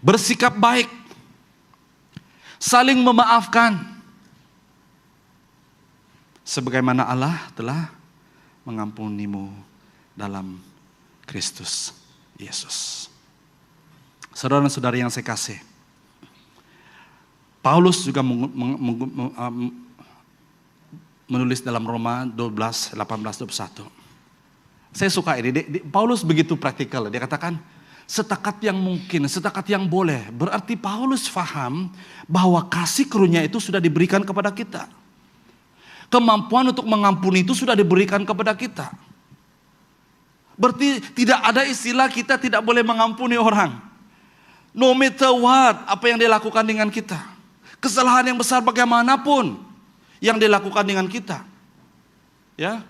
Speaker 1: Bersikap baik, saling memaafkan, sebagaimana Allah telah mengampunimu dalam Kristus Yesus. Saudara-saudari yang saya kasih, Paulus juga menulis dalam Roma 12, 18, 21. Saya suka ini, Paulus begitu praktikal. Dia katakan, setakat yang mungkin, setakat yang boleh. Berarti Paulus faham bahwa kasih karunia itu sudah diberikan kepada kita. Kemampuan untuk mengampuni itu sudah diberikan kepada kita. Berarti tidak ada istilah kita tidak boleh mengampuni orang. No matter what, apa yang dia lakukan dengan kita. Kesalahan yang besar bagaimanapun yang dilakukan dengan kita, ya,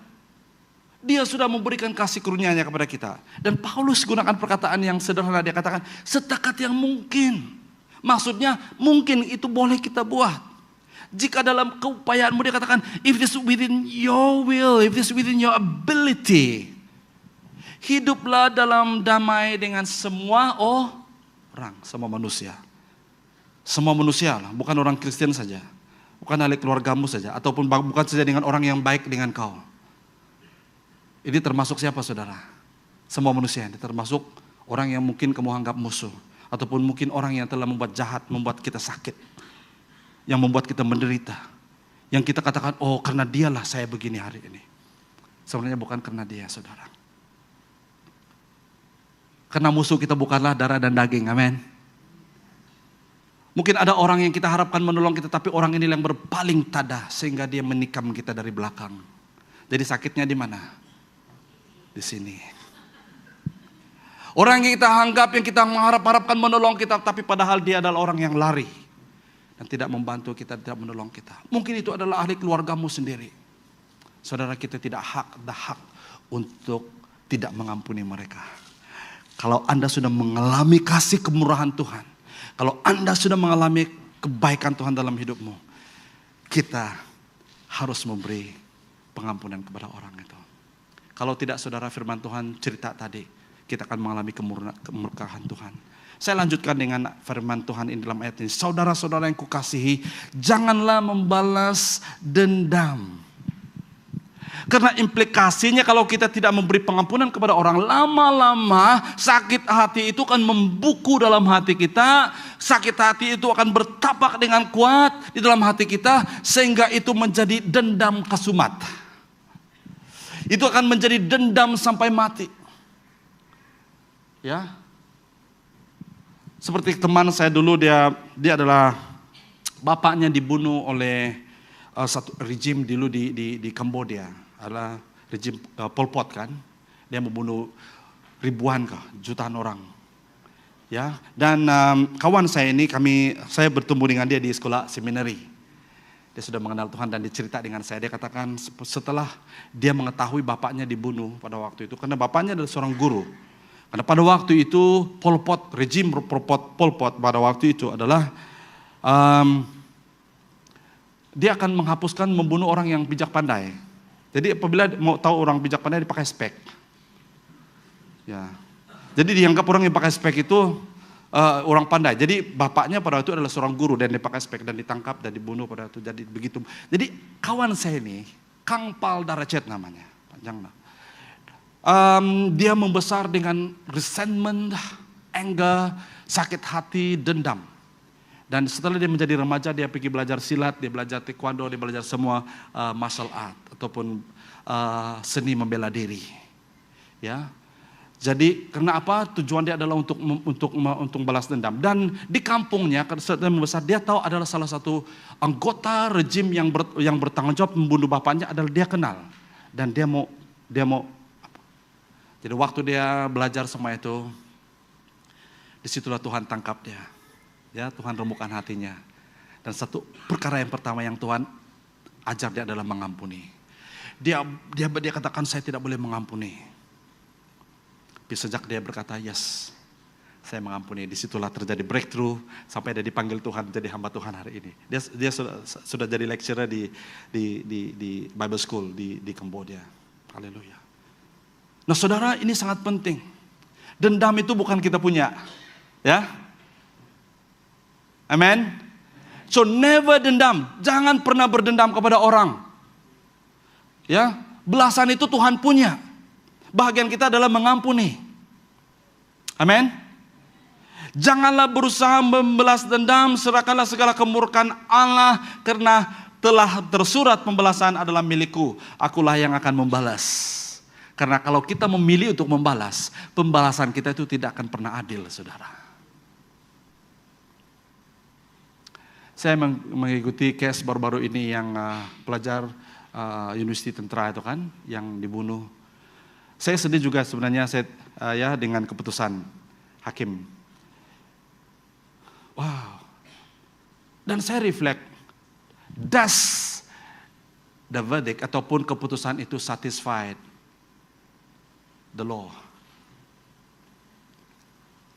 Speaker 1: dia sudah memberikan kasih karunia-Nya kepada kita. Dan Paulus gunakan perkataan yang sederhana, dia katakan setakat yang mungkin. Maksudnya mungkin itu boleh kita buat. Jika dalam keupayaanmu, dia katakan if this within your will, if this within your ability, hiduplah dalam damai dengan semua orang, semua manusia. Semua manusia lah, bukan orang Kristen saja, bukan ahli keluargamu saja, ataupun bukan saja dengan orang yang baik dengan kau. Ini termasuk siapa saudara? Semua manusia, ini termasuk orang yang mungkin kamu anggap musuh, ataupun mungkin orang yang telah membuat jahat, membuat kita sakit, yang membuat kita menderita, yang kita katakan, oh karena dialah saya begini hari ini. Sebenarnya bukan karena dia saudara. Karena musuh kita bukanlah darah dan daging, amin. Mungkin ada orang yang kita harapkan menolong kita, tapi orang ini yang berpaling tada sehingga dia menikam kita dari belakang. Jadi sakitnya di mana? Di sini. Orang yang kita anggap, yang kita mengharapkan menolong kita, tapi padahal dia adalah orang yang lari dan tidak membantu kita, tidak menolong kita. Mungkin itu adalah ahli keluargamu sendiri. Saudara, kita tidak ada hak untuk tidak mengampuni mereka. Kalau Anda sudah mengalami kasih kemurahan Tuhan, kalau Anda sudah mengalami kebaikan Tuhan dalam hidupmu, kita harus memberi pengampunan kepada orang itu. Kalau tidak, saudara, firman Tuhan cerita tadi, kita akan mengalami kemurkaan Tuhan. Saya lanjutkan dengan firman Tuhan ini dalam ayat ini. Saudara-saudara yang kukasihi, janganlah membalas dendam. Karena implikasinya kalau kita tidak memberi pengampunan kepada orang, lama-lama sakit hati itu akan membuku dalam hati kita. Sakit hati itu akan bertapak dengan kuat di dalam hati kita, sehingga itu menjadi dendam kasumat. Itu akan menjadi dendam sampai mati. Ya. Seperti teman saya dulu, dia adalah bapaknya dibunuh oleh satu rejim dulu di Kamboja, adalah rejim Pol Pot kan. Dia membunuh ribuan jutaan orang. Ya, dan kawan saya ini saya bertemu dengan dia di sekolah seminari. Dia sudah mengenal Tuhan dan dicerita dengan saya. Dia katakan setelah dia mengetahui bapaknya dibunuh pada waktu itu, karena bapaknya adalah seorang guru. Karena pada waktu itu Pol Pot, rejim Pol Pot pada waktu itu adalah dia akan menghapuskan membunuh orang yang bijak pandai. Jadi apabila mau tahu orang bijak pandai, dipakai spek. Ya. Jadi dianggap orang yang pakai spek itu orang pandai. Jadi bapaknya pada waktu itu adalah seorang guru dan dipakai spek dan ditangkap dan dibunuh pada waktu. Jadi begitu. Jadi kawan saya ini Kang Pal Daracet namanya, panjang lah. Dia membesar dengan resentment, anger, sakit hati, dendam. Dan setelah dia menjadi remaja, dia pergi belajar silat, dia belajar taekwondo, dia belajar semua martial art ataupun seni membela diri. Ya, Jadi karena apa? Tujuan dia adalah untuk balas dendam. Dan di kampungnya saat dia membesar, dia tahu adalah salah satu anggota rejim yang bertanggung jawab membunuh bapaknya adalah dia kenal. Dan dia mau apa? Jadi waktu dia belajar semua itu, disitulah Tuhan tangkap dia. Ya, Tuhan remukkan hatinya. Dan satu perkara yang pertama yang Tuhan ajar dia adalah mengampuni. Dia katakan, saya tidak boleh mengampuni. Tapi sejak dia berkata, yes, saya mengampuni. Disitulah terjadi breakthrough sampai dia dipanggil Tuhan jadi hamba Tuhan hari ini. Dia sudah jadi lecturer di Bible School di Kamboja. Haleluya. Nah saudara, ini sangat penting. Dendam itu bukan kita punya. Ya. Amen. So never dendam. Jangan pernah berdendam kepada orang. Ya, belasan itu Tuhan punya. Bahagian kita adalah mengampuni. Amin. Janganlah berusaha membalas dendam, serahkanlah segala kemurkaan Allah, karena telah tersurat pembalasan adalah milikku. Akulah yang akan membalas. Karena kalau kita memilih untuk membalas, pembalasan kita itu tidak akan pernah adil, saudara. Saya mengikuti case baru-baru ini yang pelajar Universiti Tentara itu kan, yang dibunuh. Saya sedih juga sebenarnya dengan keputusan hakim. Wow. Dan saya reflect, does the verdict ataupun keputusan itu satisfied the law?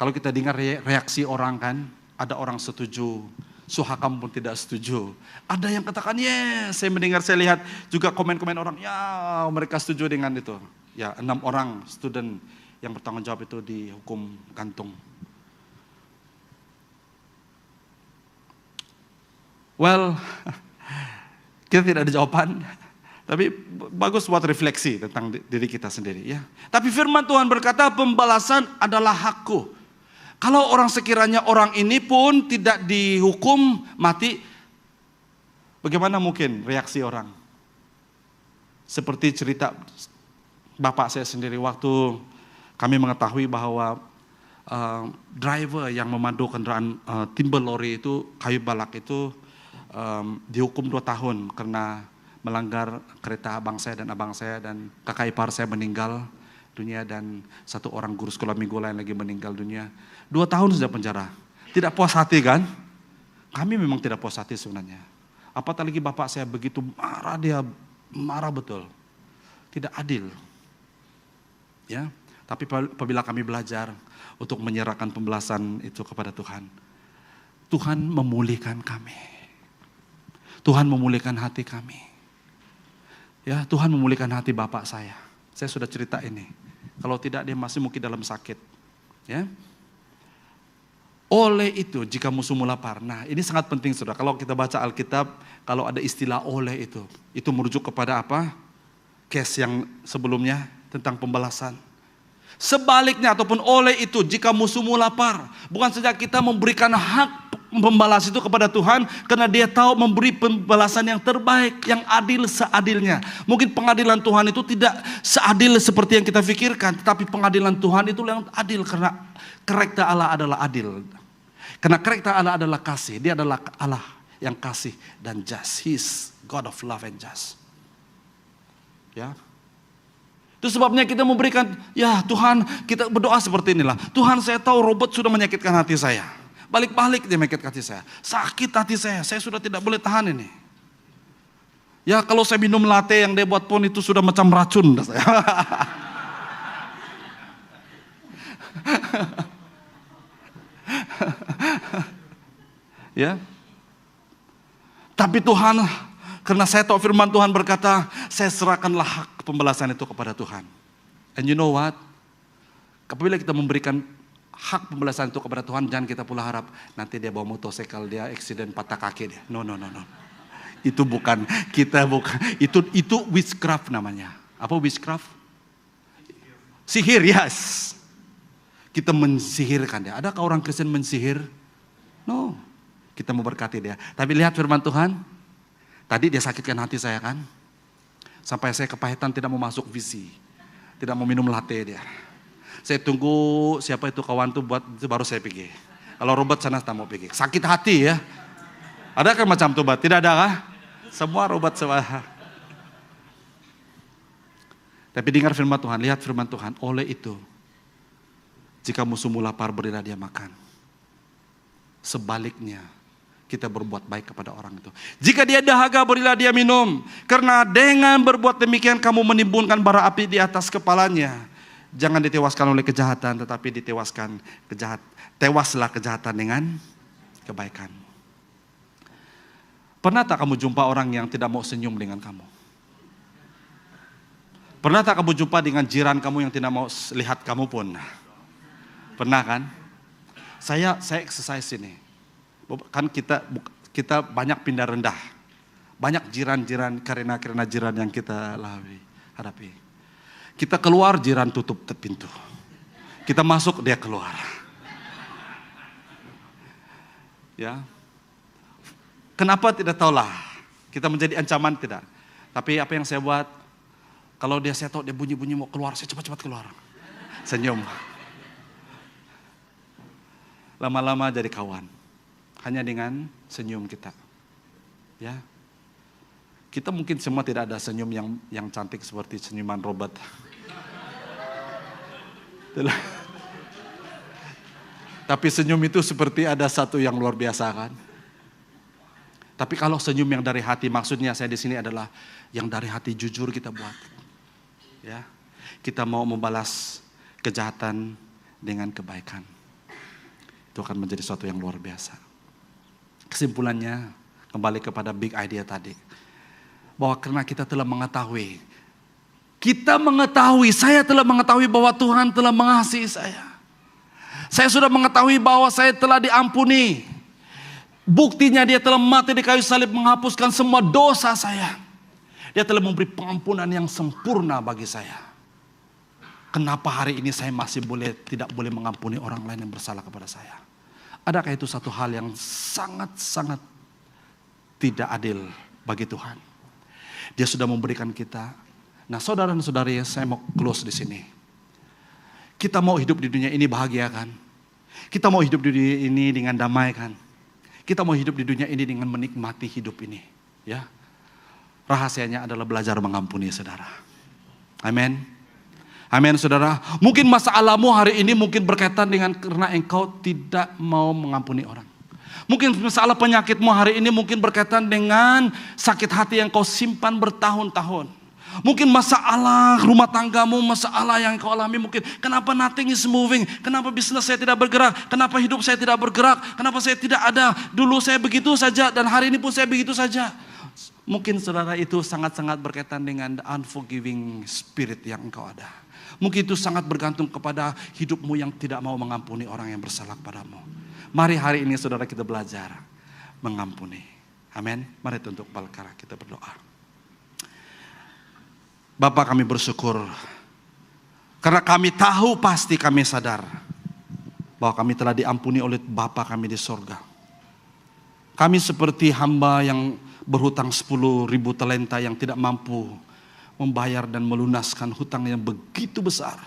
Speaker 1: Kalau kita dengar reaksi orang kan, ada orang setuju, Suhakam pun tidak setuju. Ada yang katakan, yes, saya lihat juga komen-komen orang, ya mereka setuju dengan itu. Ya, 6 orang student yang bertanggung jawab itu dihukum gantung. Well, kita tidak ada jawaban, tapi bagus buat refleksi tentang diri kita sendiri. Ya. Tapi firman Tuhan berkata, pembalasan adalah hakku. Kalau orang sekiranya orang ini pun tidak dihukum mati, bagaimana mungkin reaksi orang? Seperti cerita bapak saya sendiri waktu kami mengetahui bahwa driver yang memandu kendaraan timber lori itu, kayu balak itu dihukum 2 tahun karena melanggar kereta abang saya dan kakak ipar saya meninggal dunia dan 1 orang guru sekolah minggu lain lagi meninggal dunia. 2 tahun sudah penjara. Tidak puas hati kan? Kami memang tidak puas hati sebenarnya. Apatah lagi bapak saya begitu marah, dia marah betul. Tidak adil. Ya, tapi apabila kami belajar untuk menyerahkan pembalasan itu kepada Tuhan, Tuhan memulihkan kami. Tuhan memulihkan hati kami. Ya, Tuhan memulihkan hati bapak saya. Saya sudah cerita ini. Kalau tidak dia masih mungkin dalam sakit. Ya. Oleh itu, jika musuhmu lapar. Nah, ini sangat penting saudara. Kalau kita baca Alkitab, kalau ada istilah oleh itu merujuk kepada apa? Case yang sebelumnya tentang pembalasan. Sebaliknya ataupun oleh itu, jika musuhmu lapar, bukan saja kita memberikan hak membalas itu kepada Tuhan, karena dia tahu memberi pembalasan yang terbaik, yang adil seadilnya. Mungkin pengadilan Tuhan itu tidak seadil seperti yang kita pikirkan, tetapi pengadilan Tuhan itu yang adil, karena karakter Allah adalah adil. Karena karakter Allah adalah kasih, dia adalah Allah yang kasih dan just. He's God of love and just. Ya. Itu sebabnya kita memberikan, ya Tuhan, kita berdoa seperti inilah. Tuhan, saya tahu Robert sudah menyakitkan hati saya. Balik-balik dia menyakitkan hati saya. Sakit hati saya sudah tidak boleh tahan ini. Ya kalau saya minum latte yang dia buat pun itu sudah macam racun. Ya. Tapi Tuhan, karena saya tahu firman Tuhan berkata, saya serahkanlah hak pembalasan itu kepada Tuhan. And you know what? Apabila kita memberikan hak pembalasan itu kepada Tuhan, jangan kita pula harap nanti dia bawa motosikal, dia eksiden patah kaki dia. No. Itu bukan, itu witchcraft namanya. Apa witchcraft? Sihir, yes. Kita mensihirkan dia. Adakah orang Kristen mensihir? No. Kita mau berkati dia. Tapi lihat firman Tuhan. Tadi dia sakitkan hati saya kan. Sampai saya kepahitan tidak mau masuk visi. Tidak mau minum latte dia. Saya tunggu siapa itu kawan tuh buat itu baru saya pergi. Kalau Robert sana tak mau pergi. Sakit hati ya. Ada kan macam tuh, Tidak ada kah? Semua Robert semua. Tapi dengar firman Tuhan, lihat firman Tuhan. Oleh itu, jika musuhmu lapar, berilah dia makan. Sebaliknya, kita berbuat baik kepada orang itu. Jika dia dahaga, berilah dia minum. Karena dengan berbuat demikian, kamu menimbulkan bara api di atas kepalanya. Jangan ditewaskan oleh kejahatan, tetapi tewaslah kejahatan dengan kebaikan. Pernah tak kamu jumpa orang yang tidak mau senyum dengan kamu? Pernah tak kamu jumpa dengan jiran kamu yang tidak mau lihat kamu pun? Pernah kan? Saya exercise ini. Kan kita banyak pindah rendah. Banyak jiran-jiran karena jiran yang kita hadapi. Kita keluar, jiran tutup pintu. Kita masuk, dia keluar. Ya. Kenapa tidak tahulah. Kita menjadi ancaman tidak. Tapi apa yang saya buat, kalau saya tahu dia bunyi-bunyi mau keluar, saya cepat-cepat keluar. Senyum. Lama-lama jadi kawan. Hanya dengan senyum kita. Ya. Kita mungkin semua tidak ada senyum yang cantik seperti senyuman Robert. Tapi senyum itu seperti ada satu yang luar biasa kan. Tapi kalau senyum yang dari hati, maksudnya saya di sini adalah yang dari hati jujur kita buat. Ya. Kita mau membalas kejahatan dengan kebaikan. Itu akan menjadi sesuatu yang luar biasa. Kesimpulannya, kembali kepada big idea tadi. Bahwa karena kita telah mengetahui. Saya telah mengetahui bahwa Tuhan telah mengasihi saya. Saya sudah mengetahui bahwa saya telah diampuni. Buktinya dia telah mati di kayu salib menghapuskan semua dosa saya. Dia telah memberi pengampunan yang sempurna bagi saya. Kenapa hari ini saya masih tidak boleh mengampuni orang lain yang bersalah kepada saya? Adakah itu satu hal yang sangat-sangat tidak adil bagi Tuhan? Dia sudah memberikan kita. Nah, saudara dan saudari, saya mau close di sini. Kita mau hidup di dunia ini bahagia kan? Kita mau hidup di dunia ini dengan damai kan? Kita mau hidup di dunia ini dengan menikmati hidup ini, ya. Rahasianya adalah belajar mengampuni, saudara. Amin. Amin, saudara. Mungkin masalahmu hari ini mungkin berkaitan dengan karena engkau tidak mau mengampuni orang. Mungkin masalah penyakitmu hari ini mungkin berkaitan dengan sakit hati yang kau simpan bertahun-tahun. Mungkin masalah rumah tanggamu, masalah yang kau alami mungkin. Kenapa nothing is moving? Kenapa bisnis saya tidak bergerak? Kenapa hidup saya tidak bergerak? Kenapa saya tidak ada? Dulu saya begitu saja dan hari ini pun saya begitu saja. Mungkin saudara itu sangat-sangat berkaitan dengan the unforgiving spirit yang engkau ada. Mungkin itu sangat bergantung kepada hidupmu yang tidak mau mengampuni orang yang bersalah kepadamu. Mari hari ini saudara kita belajar mengampuni. Amin. Mari tunduk kepala kita berdoa. Bapa, kami bersyukur karena kami tahu, pasti kami sadar bahwa kami telah diampuni oleh Bapa kami di sorga. Kami seperti hamba yang berhutang 10.000 talenta yang tidak mampu membayar dan melunaskan hutang yang begitu besar.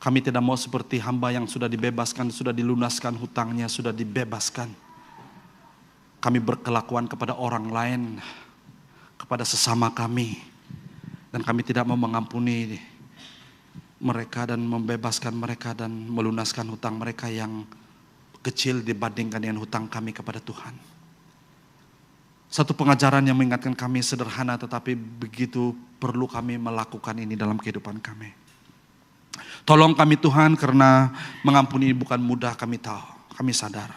Speaker 1: Kami tidak mau seperti hamba yang sudah dibebaskan, sudah dilunaskan hutangnya, sudah dibebaskan. Kami berkelakuan kepada orang lain, kepada sesama kami, dan kami tidak mau mengampuni mereka dan membebaskan mereka dan melunaskan hutang mereka yang kecil dibandingkan dengan hutang kami kepada Tuhan. Satu pengajaran yang mengingatkan kami sederhana tetapi begitu perlu kami melakukan ini dalam kehidupan kami. Tolong kami Tuhan, karena mengampuni bukan mudah, kami tahu, kami sadar.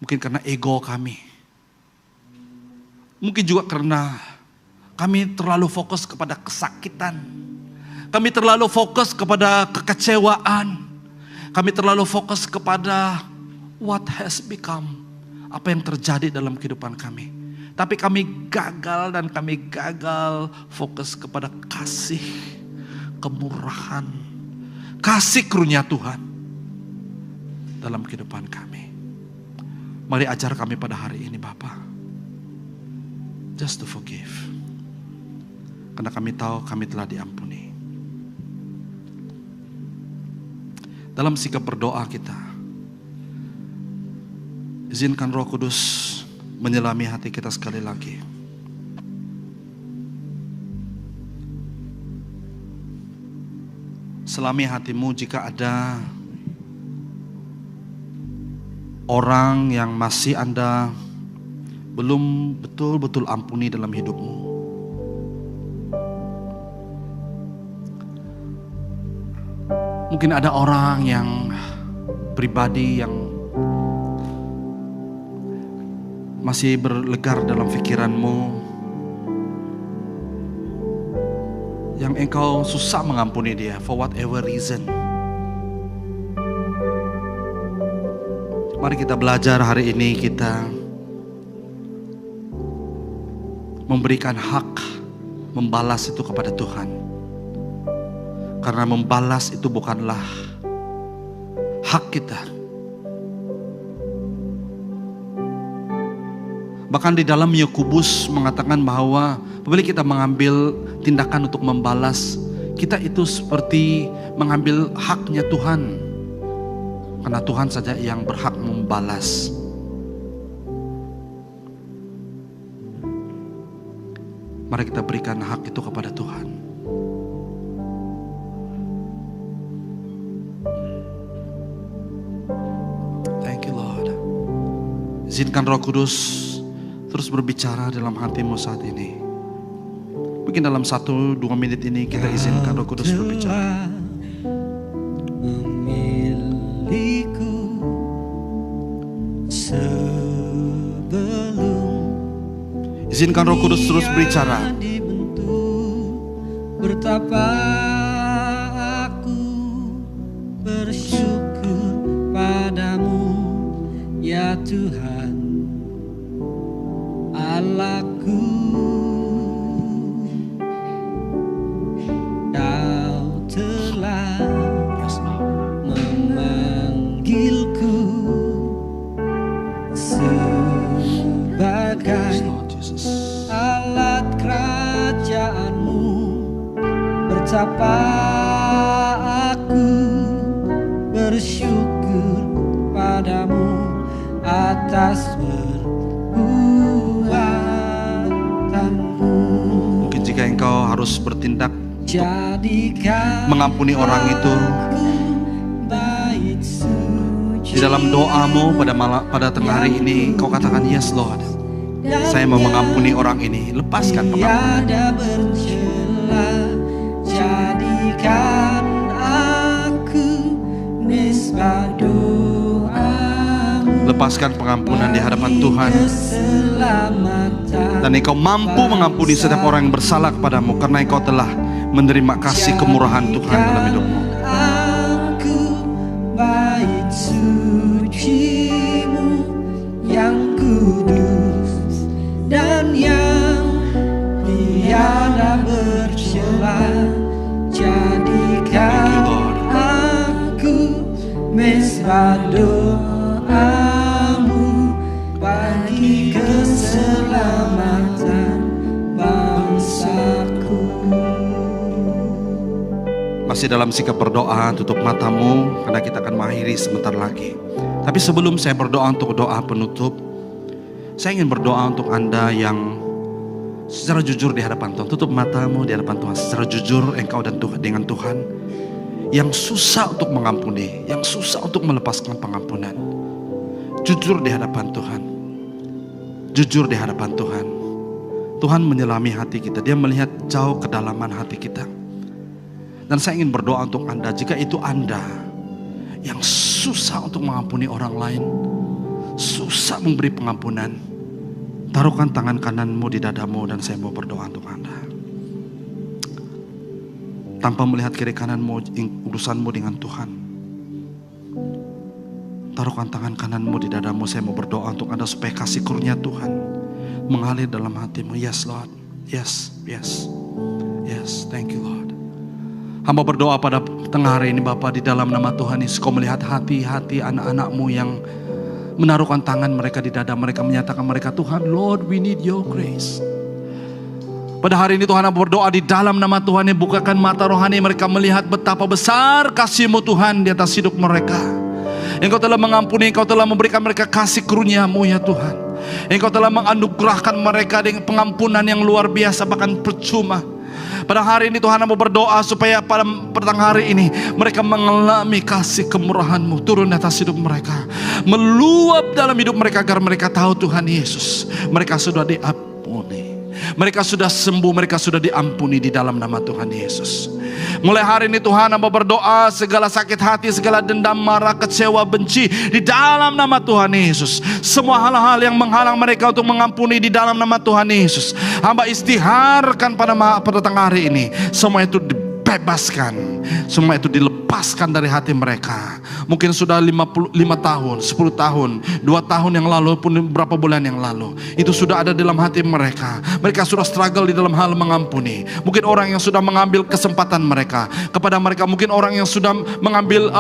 Speaker 1: Mungkin karena ego kami. Mungkin juga karena kami terlalu fokus kepada kesakitan. Kami terlalu fokus kepada kekecewaan. Kami terlalu fokus kepada what has become. Apa yang terjadi dalam kehidupan kami. Tapi kami gagal dan kami gagal fokus kepada kasih, kemurahan, kasih karunia Tuhan dalam kehidupan kami. Mari ajar kami pada hari ini Bapa. Just to forgive. Karena kami tahu kami telah diampuni. dalam sikap berdoa kita, izinkan Roh Kudus menyelami hati kita sekali lagi. Selami hatimu jika ada orang yang masih Anda belum betul-betul ampuni dalam hidupmu. Mungkin ada orang yang pribadi yang masih berlegar dalam pikiranmu, yang engkau susah mengampuni dia for whatever reason. Mari kita belajar hari ini, kita memberikan hak membalas itu kepada Tuhan. Karena membalas itu bukanlah hak kita. Bahkan di dalam Yakobus mengatakan bahwa apabila kita mengambil tindakan untuk membalas, kita itu seperti mengambil haknya Tuhan. Karena Tuhan saja yang berhak membalas. Mari kita berikan hak itu kepada Tuhan. Thank you Lord. Izinkan Roh Kudus terus berbicara dalam hatimu saat ini. Mungkin dalam 1-2 menit ini kita izinkan Roh Kudus berbicara.
Speaker 2: Memiliku sebelum
Speaker 1: Izinkan Roh Kudus terus berbicara.
Speaker 2: Betapa aku bersyukur padamu, ya Tuhan Allahku. Kau telah memanggilku sebagai alat kerajaanmu. Betapa aku bersyukur padamu atas perbuatanmu.
Speaker 1: Mungkin jika engkau harus bertindak untuk mengampuni orang itu, di dalam doamu pada tengah hari ini kau katakan, yes Lord, saya mau mengampuni orang ini. Lepaskan pengampunan.
Speaker 2: Jadikan aku nisbah doamu.
Speaker 1: Lepaskan pengampunan di hadapan Tuhan. Dan engkau mampu mengampuni setiap orang yang bersalah kepadamu, karena engkau telah menerima kasih kemurahan Tuhan dalam hidupmu.
Speaker 2: Aku bait suci-Mu yang kudus dan yang tiada bercela. Jadikan aku mesbah doamu bagi keselamatan bangsaku.
Speaker 1: Masih dalam sikap berdoa, tutup matamu karena kita akan mengakhiri sebentar lagi. Tapi sebelum saya berdoa untuk doa penutup, saya ingin berdoa untuk Anda yang secara jujur di hadapan Tuhan. Tutup matamu di hadapan Tuhan. Secara jujur engkau dan Tuhan dengan Tuhan, yang susah untuk mengampuni, yang susah untuk melepaskan pengampunan. Jujur di hadapan Tuhan. Jujur di hadapan Tuhan. Tuhan menyelami hati kita. Dia melihat jauh kedalaman hati kita. Dan saya ingin berdoa untuk Anda, jika itu Anda yang susah untuk mengampuni orang lain, susah memberi pengampunan, taruhkan tangan kananmu di dadamu dan saya mau berdoa untuk Anda. Tanpa melihat kiri kananmu, urusanmu dengan Tuhan. Taruhkan tangan kananmu di dadamu, saya mau berdoa untuk Anda supaya kasih karunia Tuhan mengalir dalam hatimu. Yes Lord, yes, yes, yes, thank you Lord. Hamba berdoa pada tengah hari ini Bapa, di dalam nama Tuhan Yesus, Kau melihat hati-hati anak-anak-Mu yang menaruhkan tangan mereka di dada mereka, menyatakan mereka, Tuhan, Lord, we need your grace. Pada hari ini Tuhan, aku berdoa di dalam nama Tuhan, yang bukakan mata rohani mereka melihat betapa besar kasih-Mu Tuhan di atas hidup mereka. Engkau telah mengampuni, Engkau telah memberikan mereka kasih karunia-Mu ya Tuhan. Engkau telah menganugerahkan mereka dengan pengampunan yang luar biasa, bahkan percuma. Pada hari ini Tuhan, aku berdoa supaya pada petang hari ini mereka mengalami kasih kemurahan-Mu turun di atas hidup mereka, meluap dalam hidup mereka, agar mereka tahu Tuhan Yesus, mereka sudah diampuni, mereka sudah sembuh, mereka sudah diampuni di dalam nama Tuhan Yesus. Mulai hari ini Tuhan, hamba berdoa segala sakit hati, segala dendam, marah, kecewa, benci di dalam nama Tuhan Yesus. Semua hal-hal yang menghalang mereka untuk mengampuni di dalam nama Tuhan Yesus, hamba istiharkan pada petang hari ini, semua itu dibebaskan, semua itu dilepaskan dari hati mereka. Mungkin sudah 55 tahun, 10 tahun, 2 tahun yang lalu pun beberapa bulan yang lalu, itu sudah ada dalam hati mereka. Mereka sudah struggle di dalam hal mengampuni. Mungkin orang yang sudah mengambil kesempatan mereka kepada mereka, mungkin orang yang sudah mengambil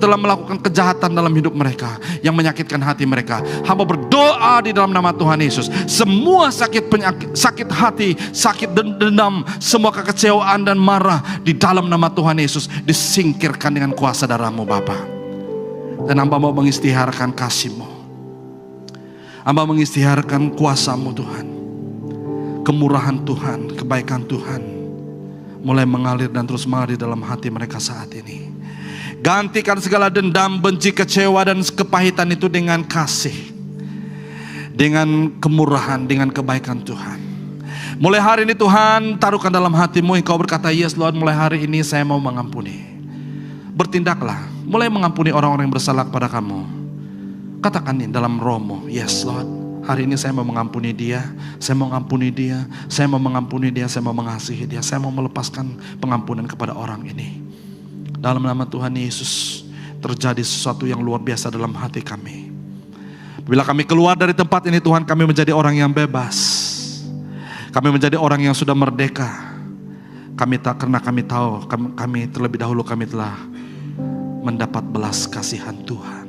Speaker 1: telah melakukan kejahatan dalam hidup mereka yang menyakitkan hati mereka. Hamba berdoa di dalam nama Tuhan Yesus, semua sakit penyakit, sakit hati, sakit dendam, semua kekecewaan dan marah di dalam nama Tuhan Yesus disingkirkan dengan kuasa darah-Mu Bapa. Dan hamba mau mengistiharkan kasih-Mu, hamba mengistiharkan kuasa-Mu Tuhan, kemurahan Tuhan, kebaikan Tuhan mulai mengalir dan terus mengalir dalam hati mereka saat ini. Gantikan segala dendam, benci, kecewa dan kepahitan itu dengan kasih, dengan kemurahan, dengan kebaikan Tuhan. Mulai hari ini Tuhan, taruhkan dalam hati-Mu, Engkau berkata, yes Lord, mulai hari ini saya mau mengampuni. Bertindaklah, mulai mengampuni orang-orang yang bersalah kepada kamu. Katakan ini dalam roh-Mu, yes Lord, hari ini saya mau mengampuni dia, saya mau mengampuni dia, saya mau mengampuni dia, saya mau mengasihi dia, saya mau melepaskan pengampunan kepada orang ini. Dalam nama Tuhan Yesus, terjadi sesuatu yang luar biasa dalam hati kami. Bila kami keluar dari tempat ini Tuhan, kami menjadi orang yang bebas. Kami menjadi orang yang sudah merdeka. Karena kami tahu, kami terlebih dahulu kami telah mendapat belas kasihan Tuhan.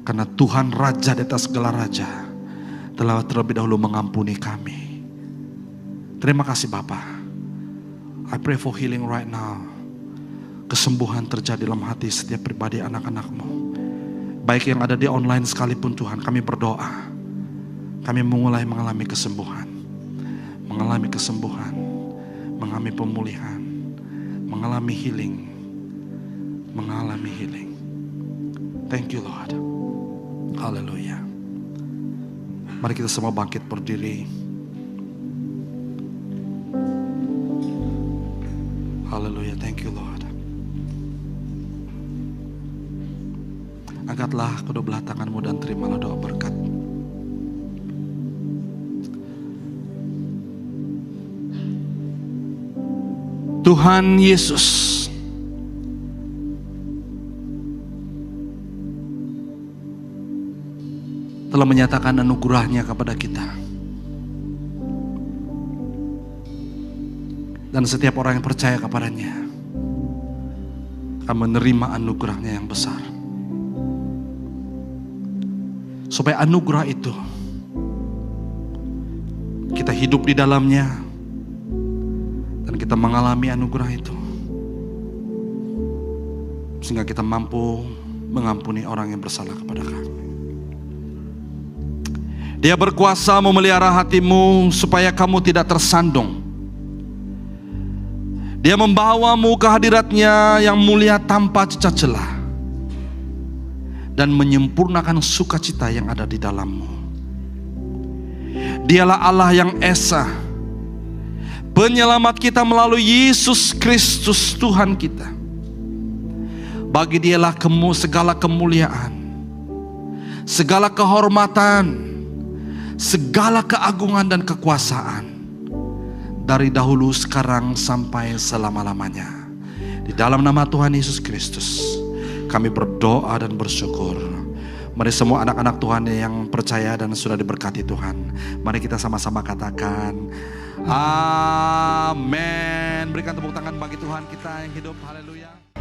Speaker 1: Karena Tuhan Raja di atas segala raja telah terlebih dahulu mengampuni kami. Terima kasih Bapa. I pray for healing right now. Kesembuhan terjadi dalam hati setiap pribadi anak-anak-Mu. Baik yang ada di online sekalipun Tuhan, kami berdoa. Kami mulai mengalami kesembuhan. Mengalami kesembuhan. Mengalami pemulihan. Mengalami healing. Mengalami healing. Thank you Lord. Haleluya. Mari kita semua bangkit berdiri. Haleluya. Thank you Lord. Angkatlah kedua belah tanganmu dan terimalah doa berkat. Tuhan Yesus telah menyatakan anugerahnya kepada kita. Dan setiap orang yang percaya kepadanya akan menerima anugerahnya yang besar. Supaya anugerah itu kita hidup di dalamnya dan kita mengalami anugerah itu, sehingga kita mampu mengampuni orang yang bersalah kepada kami. Dia berkuasa memelihara hatimu supaya kamu tidak tersandung. Dia membawamu ke hadiratnya yang mulia tanpa cacat celah, dan menyempurnakan sukacita yang ada di dalammu. Dialah Allah yang esa, penyelamat kita melalui Yesus Kristus Tuhan kita. Bagi Dialah segala kemuliaan, segala kehormatan, segala keagungan dan kekuasaan, dari dahulu, sekarang, sampai selama-lamanya. Di dalam nama Tuhan Yesus Kristus kami berdoa dan bersyukur. Mari semua anak-anak Tuhan yang percaya dan sudah diberkati Tuhan, mari kita sama-sama katakan amin. Berikan tepuk tangan bagi Tuhan kita yang hidup. Haleluya.